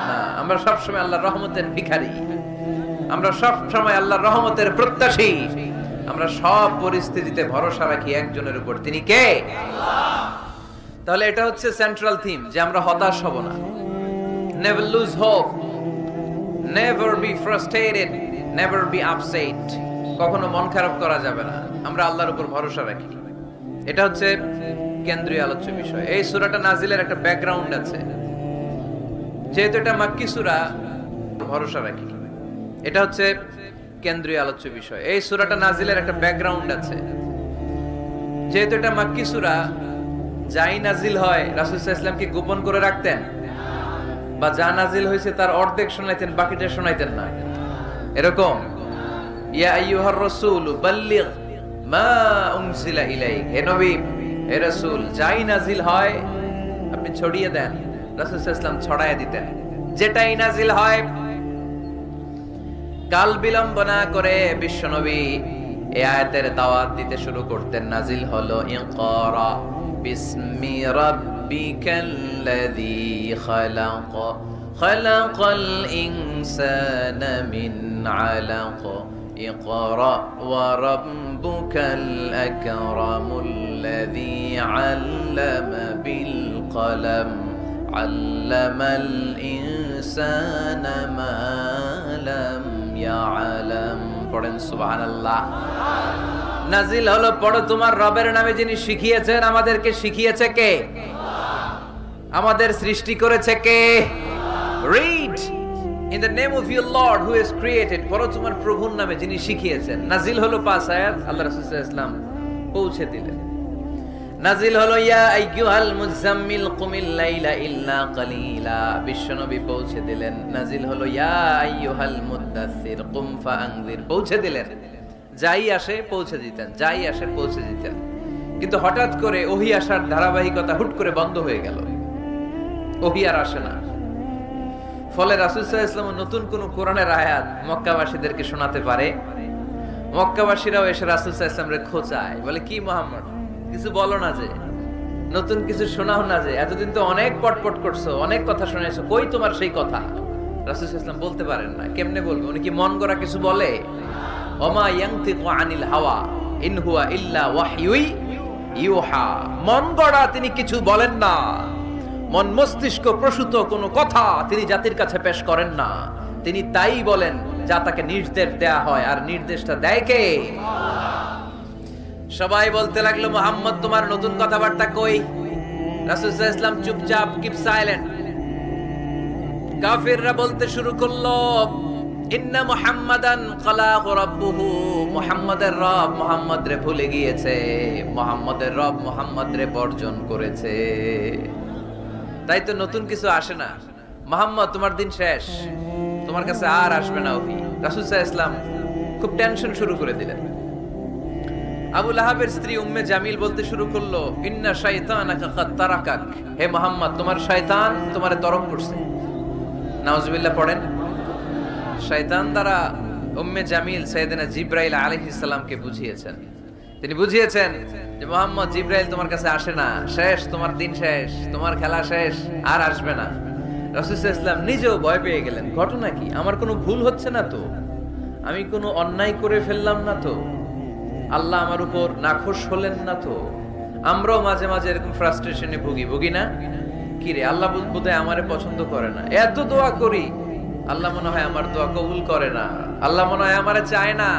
না। আমরা সব সময় আল্লাহর রহমতের ভিখারি, আমরা সব সময় আল্লাহর রহমতের প্রত্যাশী, আমরা সব পরিস্থিতিতে ভরসা রাখি একজনের উপর, তিনি কে? আল্লাহ। তাহলে এটা হচ্ছে সেন্ট্রাল থিম, যে আমরা হতাশ হব না। Never lose hope, never be frustrated, never be upset. কখনো মন খারাপ করা যাবে না, আমরা আল্লাহর উপর ভরসা রাখি। এটা হচ্ছে কেন্দ্রীয় আলোচ্য বিষয়। এই সূরাটা নাজিলের একটা ব্যাকগ্রাউন্ড আছে। যেহেতু এটা মাক্কি সূরা, ভরসা রাখি, এটা হচ্ছে কেন্দ্রীয় আলোচ্য বিষয়। এই সূরাটা নাজিলের একটা ব্যাকগ্রাউন্ড আছে। যেহেতু এটা মাক্কি সূরা, যাই নাজিল হয় রাসূল সাল্লাল্লাহু আলাইহি ওয়াসাল্লাম কি গোপন করে রাখতেন? বা যা নাজিল হয়েছে তার অর্ধেক শোনাইতেন, বাকিটা শোনাইতেন না? এরকম? ইয়া আইয়ুহার রাসূল বাল্লিগ মা উনজিলা ইলাইক, হে নবী, হে রাসূল, যাই নাজিল হয় আপনি ছড়িয়ে দেন। রাসূল সাল্লাল্লাহু আলাইহি ওয়াসাল্লাম ছড়ায় দিতেন। যেটাই নাজিল হয়, কাল বিলম্ব না করে বিশ্বনবী এই আয়াতের দাওয়াত দিতে শুরু করতেন। নাজিল হলো ইকরা বিসমি রাব্বিকা রাব্বিকাল্লাযী খালাক খালাকাল ইনসানা মিন আলাক ইকরা ওয়া রাব্বুকাল আকরামুল্লাযী আল্লামা বিল কলম আল্লামাল ইনসানা মা লাম ইয়ালাম। পড়েন সুবহানাল্লাহ। নাজিল হলো, পড়ো, তোমার রবের নামে যিনি শিখিয়েছেন। আমাদেরকে শিখিয়েছে কে? আমাদের সৃষ্টি করেছে কে? Read in the name of your lord who has created. পড়ো তোমার প্রভুর নামে যিনি শিখিয়েছেন। নাজিল হলো 5 আয়াত, আল্লাহ রাসূল সাল্লাল্লাহু আলাইহি ওয়াসাল্লাম পৌঁছে দিলেন। নাজিল হলো ইয়া আইয়ুহাল মুযাম্মিল কুমিল লাইলা ইল্লা কালিলা, বিশ্বনবী পৌঁছে দিলেন। নাজিল হলো ইয়া আইয়ুহাল মুদ্দাসসির কুম ফাআনযির, পৌঁছে দিলেন। যাই আসে পৌঁছে দিতেন, যাই আসে পৌঁছে দিতেন। কিন্তু হঠাৎ করে ওহী আসার ধারাবাহিকতা হুট করে বন্ধ হয়ে গেল, ওহী আর আসে না। ফলে রাসূল সাল্লাল্লাহু আলাইহি ওয়াসাল্লাম নতুন কোন কোরআনের আয়াত মক্কাবাসীদেরকে শোনাতে পারে। মক্কাবাসীরাও এসে রাসূল সাল্লাল্লাহু আলাইহি ওয়াসাল্লামকে খোঁচায়, বলে কি মুহাম্মদ, কিছু বলো না যে, নতুন কিছু শোনাও না যে, এতদিন তো অনেক পটপট করছো, অনেক কথা শুনেছো, কই তোমার সেই কথা? রাসূল সাল্লাল্লাহু আলাইহি ওয়াসাল্লাম বলতে পারেন না। কেমনে বলবে? উনি কি মন গড়া কিছু বলে? ওমা ইয়ানতিকু আনিল হাওয়া ইন হুয়া ইল্লা ওয়াহয়ুই ইউহা। মন গড়া তিনি কিছু বলেন না, মন মস্তিষ্ক প্রসূত কোনো কথা তিনি জাতির কাছে পেশ করেন না। তিনি তাই বলেন যা তাকে নির্দেশ দেয়া হয়, আর নির্দেশটা দেয় কে? সবাই বলতে লাগলো, মুহাম্মদ তোমার নতুন কথাবার্তা কই? রাসূল সাল্লাল্লাহু আলাইহি ওয়াসাল্লাম চুপচাপ, কিপ সাইলেন্ট। কাফিররা বলতে শুরু করলো, ইন্না মুহাম্মাদান খালাকু রাব্বুহু, মুহাম্মাদের রব মুহাম্মদ রে ভুলে গিয়েছে, মুহাম্মাদের রব মুহাম্মদ রে বর্জন করেছে। তাই তো নতুন কিছু আসে না। মুহাম্মদ তোমার দিন শেষ, তোমার কাছে আর আসবে না ওহী। রাসূল সাল্লাল্লাহু আলাইহি ওয়াসাল্লাম খুব টেনশন শুরু করে দিলেন। আবু লাহাবের স্ত্রী উম্মে জামিল বলতে শুরু করলো, ইন্না শাইতানাকা কাদ তারাকাক, হে মুহাম্মদ তোমার শয়তান তোমারে তরক করছে। নাউজুবিল্লাহ পড়েন। শয়তান দ্বারা উম্মে জামিল সাইয়েদনা জিবরাইল আলাইহিস সালামকে বুঝিয়েছেন। তিনি বুঝিয়েছেন যে মুহাম্মদ, জিবরাইল তোমার কাছে আসে না, শেষ, তোমার দিন শেষ, তোমার খেলা শেষ, আর আসবে না। রাসূল সাল্লাল্লাহু আলাইহি ওয়াসাল্লাম নিজেও ভয় পেয়ে গেলেন। ঘটনা কি? আমার কোনো ভুল হচ্ছে না তো? আমি কোনো অন্যায় করে ফেললাম না তো? আল্লাহ আমার উপর নাখোশ হলেন না তো? আমরাও মাঝে মাঝে এরকম ফ্রাস্ট্রেশনে ভুগি না? কি রে, আল্লাহ বোধহয় আমারে পছন্দ করে না, এত দোয়া করি, আল্লাহ মনে হয় আমার দোয়া কবুল করে না, আল্লাহ মনে হয় আমারে চায় না,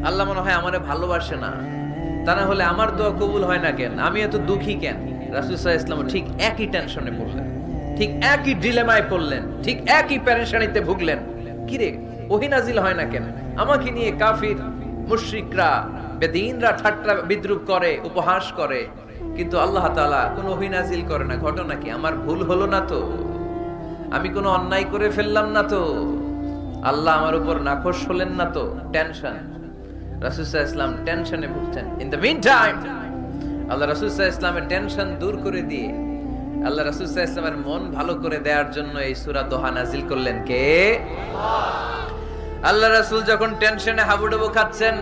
আল্লাহ মনে হয় আমারে ভালোবাসে না। তা না হলে আমার দোয়া কবুল হয় না কেন? আমি এত দুঃখী কেন? রাসূল সাল্লাল্লাহু আলাইহি ওয়াসাল্লাম ঠিক একই টেনশনে পড়লেন, ঠিক একই ডিলেমায় পড়লেন, ঠিক একই পেরেশানিতে ভুগলেন। কি রে, ওহী নাজিল হয় না কেন? আমাকে নিয়ে কাফির মুশরিকরা, বেদিনরা ঠাট্টা বিদ্রুপ করে, উপহাস করে, কিন্তু আল্লাহ তাআলা কোনো ওহী নাজিল করে না। ঘটনা কি? আমার ভুল হলো না তো? আমি কোনো অন্যায় করে ফেললাম না তো? আল্লাহ আমার উপর নাখোশ হলেন না তো? টেনশন। রাসূল সাল্লাল্লাহু আলাইহি ওয়াসাল্লাম টেনশনে ভুগছেন। ইন দ্য মিন টাইম আল্লাহ রাসূল সাল্লাল্লাহু আলাইহি ওয়াসাল্লামের টেনশন দূর করে দিয়ে, আল্লাহ রাসূল সাল্লাল্লাহু আলাইহি ওয়াসাল্লামের মন ভালো করে দেওয়ার জন্য এই সূরা দোহা নাজিল করলেন কে? আল্লাহ রাসূল যখন টেনশনে হাবুডুবু খাচ্ছেন,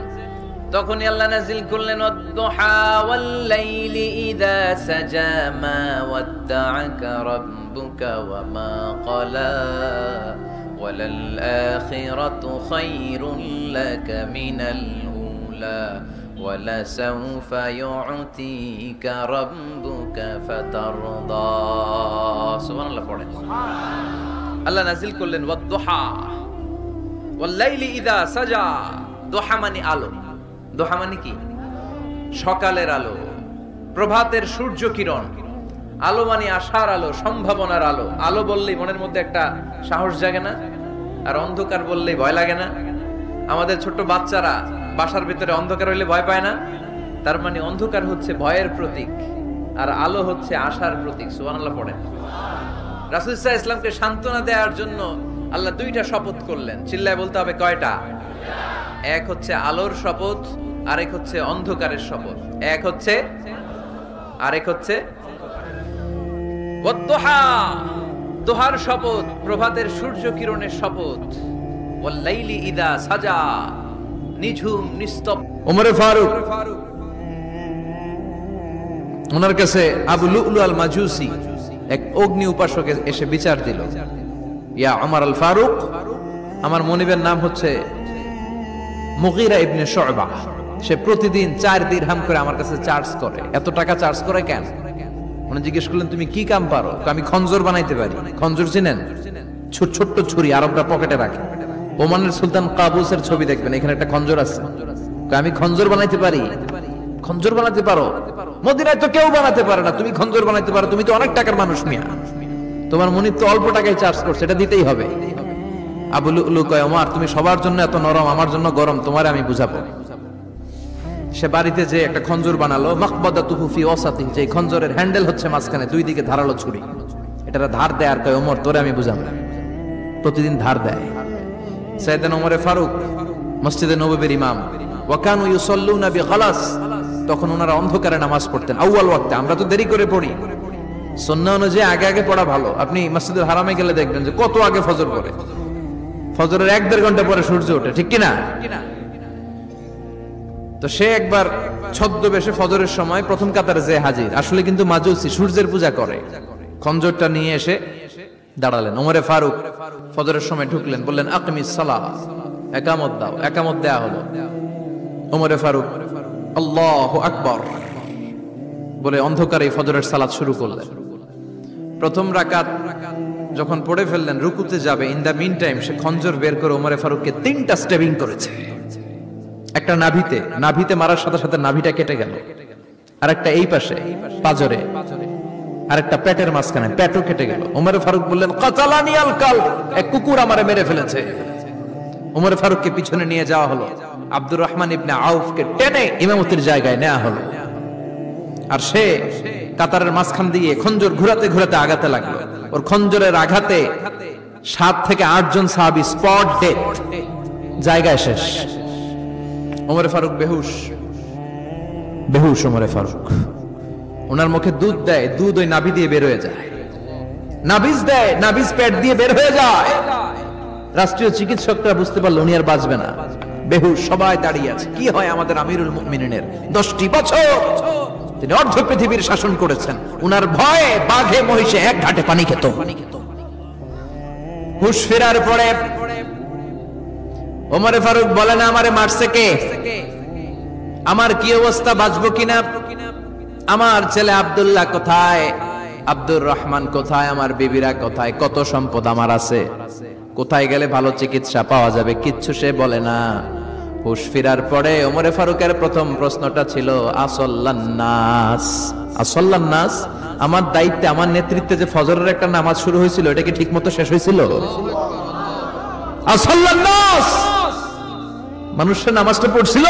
তখনই আল্লাহ নাজিল করলেন, ওয়াদ-দুহা ওয়াল-লাইলি ইযা সাজা মা ওয়াদ্দা'আকা রাব্বুকা ওয়া মা ক্বালা ওয়ালাল আখিরাতু খায়রুল লাকা মিনাল উলা ওয়ালাসাউফা ইউ'তিকা রাব্বুকা ফাতারদা। সুবহানাল্লাহ পড়েন। আল্লাহ নাজিল করলেন ওয়াদ-দুহা ওয়াল-লাইলি ইযা সাজা। দোহা মানে আলো। দোহা মানে কি? সকালের আলো, প্রভাতের সূর্য কিরণ। আলো মানে আশার আলো, সম্ভাবনার আলো। আলো বললেই মনের মধ্যে একটা সাহস জাগে না? আর অন্ধকার বললেই ভয় লাগে না? আমাদের ছোট্ট বাচ্চারা বাসার ভিতরে অন্ধকার হইলে ভয় পায় না? তার মানে অন্ধকার হচ্ছে ভয়ের প্রতীক, আর আলো হচ্ছে আশার প্রতীক। সুবহানাল্লাহ পড়েন। রাসূল সাল্লাল্লাহু আলাইহি ওয়াসাল্লামকে সান্ত্বনা দেওয়ার জন্য আল্লাহ দুইটা শপথ করলেন। চিল্লায় বলতে হবে কয়টা? এক হচ্ছে আলোর শপথ, আরেক হচ্ছে অন্ধকারের শপথ। এক হচ্ছে, আরেক হচ্ছে ওয়াদ-দুহা, দোহার শপথ, প্রভাতের সূর্য কিরণের শপথ। ওয়াল-লাইলি ইযা সাজা, নিঝুম নিস্তব্ধ। ওমরে ফারুক ওনার কাছে আবু লুলু আল মাজুসি এক অগ্নি উপাসক এসে বিচার দিল, ইয়া ওমর আল ফারুক, আমার মনিবের নাম হচ্ছে মুগীরা ইবনে শুবা, সে প্রতিদিন 4 দিরহাম করে আমার কাছে চার্জ করে। এত টাকা চার্জ করে কেন? উনি জিজ্ঞেস করলেন, তুমি কি কাম পারো? আমি খঞ্জর বানাইতে পারি। খঞ্জর চিনেন? ছোট্ট ছুরি আরবরা পকেটে রাখে। ওমানের সুলতান কাবুসের ছবি দেখবেন, এখানে একটা খঞ্জর আছে। আমি খঞ্জর বানাইতে পারি। খঞ্জর বানাতে পারো? মদিনায় তো কেউ বানাতে পারে না, তুমি খঞ্জর বানাইতে পারো? তুমি তো অনেক টাকার মানুষ মিয়া, তোমার মনিব তো অল্প টাকায় চার্জ করছে, এটা দিতেই হবে। আবু লুলু কয়, ওমর তুমি সবার জন্য এত নরম, আমার জন্য গরম, তোমারে আমি বুঝাবো। সে বাড়িতে যে একটা খঞ্জর বানালো, মাকবাদাতুহু ফি ওয়াসাতি, যে খঞ্জরের হ্যান্ডেল হচ্ছে মাঝখানে, দুই দিকে ধারালো ছুরি, এটা ধার দেয়। আর কয়, ওমর তোরে আমি বুঝাবো। প্রতিদিন ধার দেয়। সাইয়েদনা ওমর ফারুক মসজিদে নববীর ইমাম, ওয়া কানু ইউসাল্লুনা বিগালাস, তখন ওনারা অন্ধকারে নামাজ পড়তেন আউয়াল ওয়াক্তে। আমরা তো দেরি করে পড়ি, সুন্নাহ অনুযায়ী আগে আগে পড়া ভালো। আপনি মসজিদুল হারামে গেলে দেখবেন যে কত আগে ফজর পড়ে, ফজরের 1-1.5 ঘন্টা পরে সূর্য ওঠে, ঠিক কিনা? তো সে একবার ছদ্মবেশে ফজরের সময় প্রথম কাতারে যে হাজির, আসলে কিন্তু মাজুসি, সূর্যের পূজা করে। খঞ্জরটা নিয়ে এসে দাঁড়ালেন। ওমরে ফারুক ফজরের সময় ঢুকলেন, বললেন আকিমিস সালাহ, একামত দাও। একামত দেয়া হলো। ওমরে ফারুক আল্লাহু আকবার বলে অন্ধকারে ফজরের সালাত শুরু করলেন। প্রথম রাকাত যখন পড়ে ফেললেন, রুকুতে যাবে, ইন দা মিন টাইম সে খঞ্জর বের করে ওমরে ফারুককে 3টা স্টেবিং করেছে। একটা নাভিতে মারার সাথে সাথে নাভিটা কেটে গেল, আর একটা এই পাশে পাজরে, আর একটা পেটের মাঝখানে, পেটও কেটে গেল। ওমরে ফারুক বললেন, কাতালানি আল কালব, এক কুকুর আমারে মেরে ফেলেছে। ওমরে ফারুককে পিছনে নিয়ে যাওয়া হলো। আব্দুর রহমান ইবনে আউফকে টেনে ইমামতির জায়গায় নেওয়া হলো। আর সে কাতারের মাঝখান দিয়ে খঞ্জর ঘুরাতে ঘুরাতে আগাতে লাগলো। ওর খঞ্জরের আঘাতে 7 থেকে 8 জন সাহাবী স্পট ডেথ, জায়গায় শেষ। ওমরে ফারুক বেহুশ। ওমরে ফারুক, ওনার মুখে দুধ দেয়, দুধ ওই নাভি দিয়ে বের হয়ে যায়। নাভিজ দেয়, নাভিজ পেট দিয়ে বের হয়ে যায়। রাষ্ট্রীয় চিকিৎসকরা বুঝতে পারলো উনি আর বাঁচবে না, বেহুশ। সবাই দাঁড়িয়ে আছে। কি হয় আমাদের আমিরুল মুমিনিনের? 10টি বছর তিনি অর্ধ পৃথিবীর শাসন করেছেন, উনার ভয়ে বাঘে মহিষে এক ঘাটে পানি খেত। হুশ ফেরার পরে ওমরে ফারুক বলেন, আমারে মারছে কে? আমার কি অবস্থা, বাঁচবো কিনা? আমার ছেলে আব্দুল্লাহ কোথায়? আব্দুর রহমান কোথায়? আমার বিবিরা কোথায়? কত সম্পদ আমার আছে, কোথায় গেলে ভালো চিকিৎসা পাওয়া যাবে? কিচ্ছু সে বলে না। হুশ ফিরার পরে ওমরে ফারুকের প্রথম প্রশ্নটা ছিল, আসল্লান্নাস, আসল্লান্নাস, আমার দায়িত্বে, আমার নেতৃত্বে যে ফজরের একটা নামাজ শুরু হয়েছিল, এটা কি ঠিক মতো শেষ হয়েছিল? আসল্লান্নাস, মানুষের নামাজটা পড়ছিল,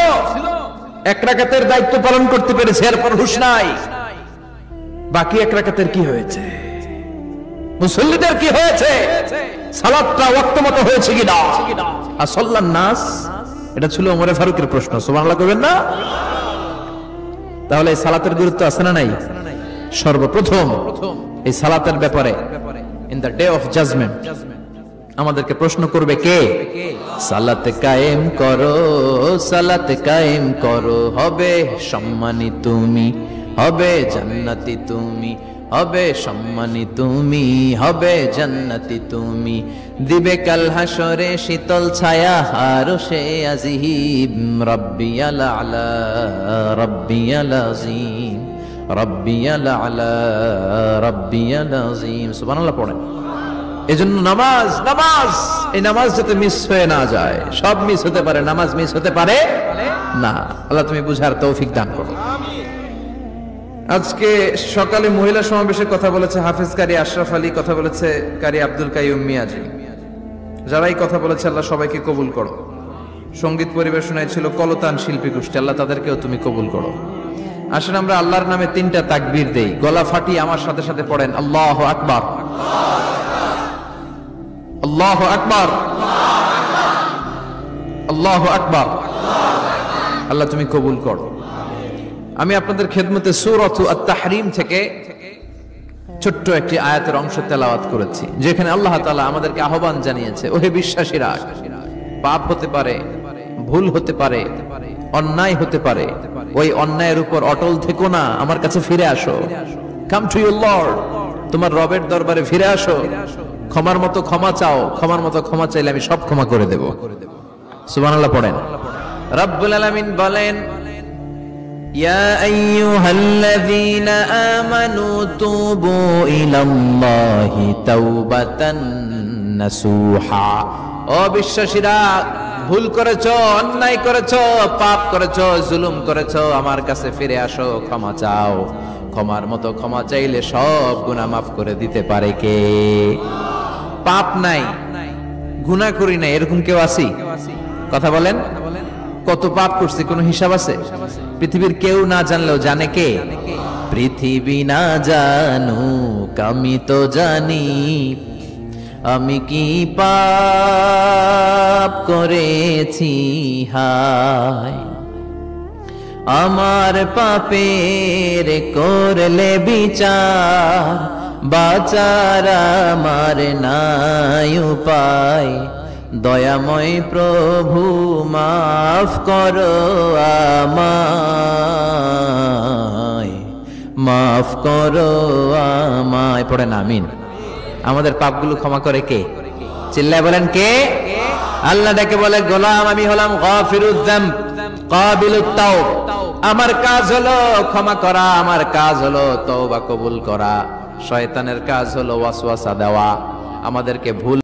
1 রাকাতের দায়িত্ব পালন করতে পেরেছে, এরপর হুশ নাই। বাকি 1 রাকাতের কি হয়েছে? মুসল্লিদের কি হয়েছে? সালাতটা ওয়াক্ত মতো হয়েছে কিনা? আসল্লান্নাস, এটা ছিল ওমরে ফারুকের প্রশ্ন। সুবহানাল্লাহ কইবেন না? তাহলে এই সালাতের গুরুত্ব আছে না নাই? সর্বপ্রথম এই সালাতের ব্যাপারে in the day of judgement আমাদেরকে প্রশ্ন করবে কে? সালাত কায়েম করো, সালাত কায়েম করো, হবে সম্মানী তুমি, হবে জান্নাতি তুমি, হবে সম্মানী তুমি, হবে জান্নাতি তুমি, দিবে কাল হাসরে শীতল ছায়া আরশে আজিম, রাব্বিয়াল আলা, রাব্বিয়াল আযীম, রাব্বিয়াল আলা, রাব্বিয়াল আযীম। সুবহানাল্লাহ পড়েন। এজন্য নামাজ, এই নামাজ যাতে মিস হয়ে না যায়। সব মিস হতে পারে, নামাজ মিস হতে পারে না। আল্লাহ তুমি বুঝার তৌফিক দান করো। আজকে সকালে মহিলা সমাবেশের কথা বলেছে হাফেজ কারি আশরাফ আলী, কথা বলেছে কারি আব্দুল কাইয়ুম মিয়াজি। যারাই কথা বলেছে আল্লাহ সবাইকে কবুল করো। সঙ্গীত পরিবেশনায় ছিল কলতান শিল্পী গোষ্ঠী, আল্লাহ তাদেরকেও তুমি কবুল করো। আসেন আমরা আল্লাহর নামে 3টা তাকবীর দেই, গলা ফাটিয়ে আমার সাথে সাথে পড়েন, আল্লাহু আকবার, আল্লাহু আকবার, আল্লাহু আকবার। আল্লাহ তুমি কবুল করো। আমি আপনাদের খেদমতে সূরাত আত-তাহরীম থেকে ছোট্ট একটি আয়াতের অংশ তেলাওয়াত করেছি, যেখানে আল্লাহ তাআলা আমাদেরকে আহ্বান জানিয়েছে, ওহে বিশ্বাসীরা, পাপ হতে পারে, ভুল হতে পারে, অন্যায় হতে পারে, ওই অন্যায়ের উপর অটল থেকো না, আমার কাছে ফিরে আসো। কাম টু ইউর লর্ড, তোমার রবের দরবারে ফিরে আসো, ক্ষমার মতো ক্ষমা চাও, ক্ষমার মতো ক্ষমা চাইলে আমি সব ক্ষমা করে দেব। সুবহানাল্লাহ পড়েন। রব্বুল আলামিন বলেন, ইয়া আইয়ুহাল্লাযীনা আমানু তুবু ইলাল্লাহি তাওবাতান নাসুহা। ও বিশ্বাসীরা, ভুল করেছো, অন্যায় করেছো, পাপ করেছো, জুলুম করেছো, আমার কাছে ফিরে আসো, ক্ষমা চাও। ক্ষমার মতো ক্ষমা চাইলে সব গুনাহ মাফ করে দিতে পারে কে? পাপ নাই, গুনাহ করি নাই, এরকম কেউ আছি? কথা বলেন। কত পাপ করছি, কোনো হিসাব আছে? পৃথিবীর কেউ না জানলেও জানে কে? পৃথিবী না জানুক আমি তো জানি, আমি কি পাপ করেছি হায়। আমার পাপের করলে বিচার, বাঁচার আমার নাই উপায়। দয়াময় প্রভু মাফ করো আমায়, মাফ করো আমায়। পড়েন আমিন। আমাদের পাপগুলো ক্ষমা করে কে? চিল্লায় বলেন কে? আল্লাহ ডেকে বলে, গোলাম আমি হলাম গাফিরুয যামব কাবিলুত তাওব। আমার কাজ হলো ক্ষমা করা, আমার কাজ হলো তওবা কবুল করা। শয়তানের কাজ হলো ওয়াসওয়াসা দেওয়া, আমাদেরকে ভুল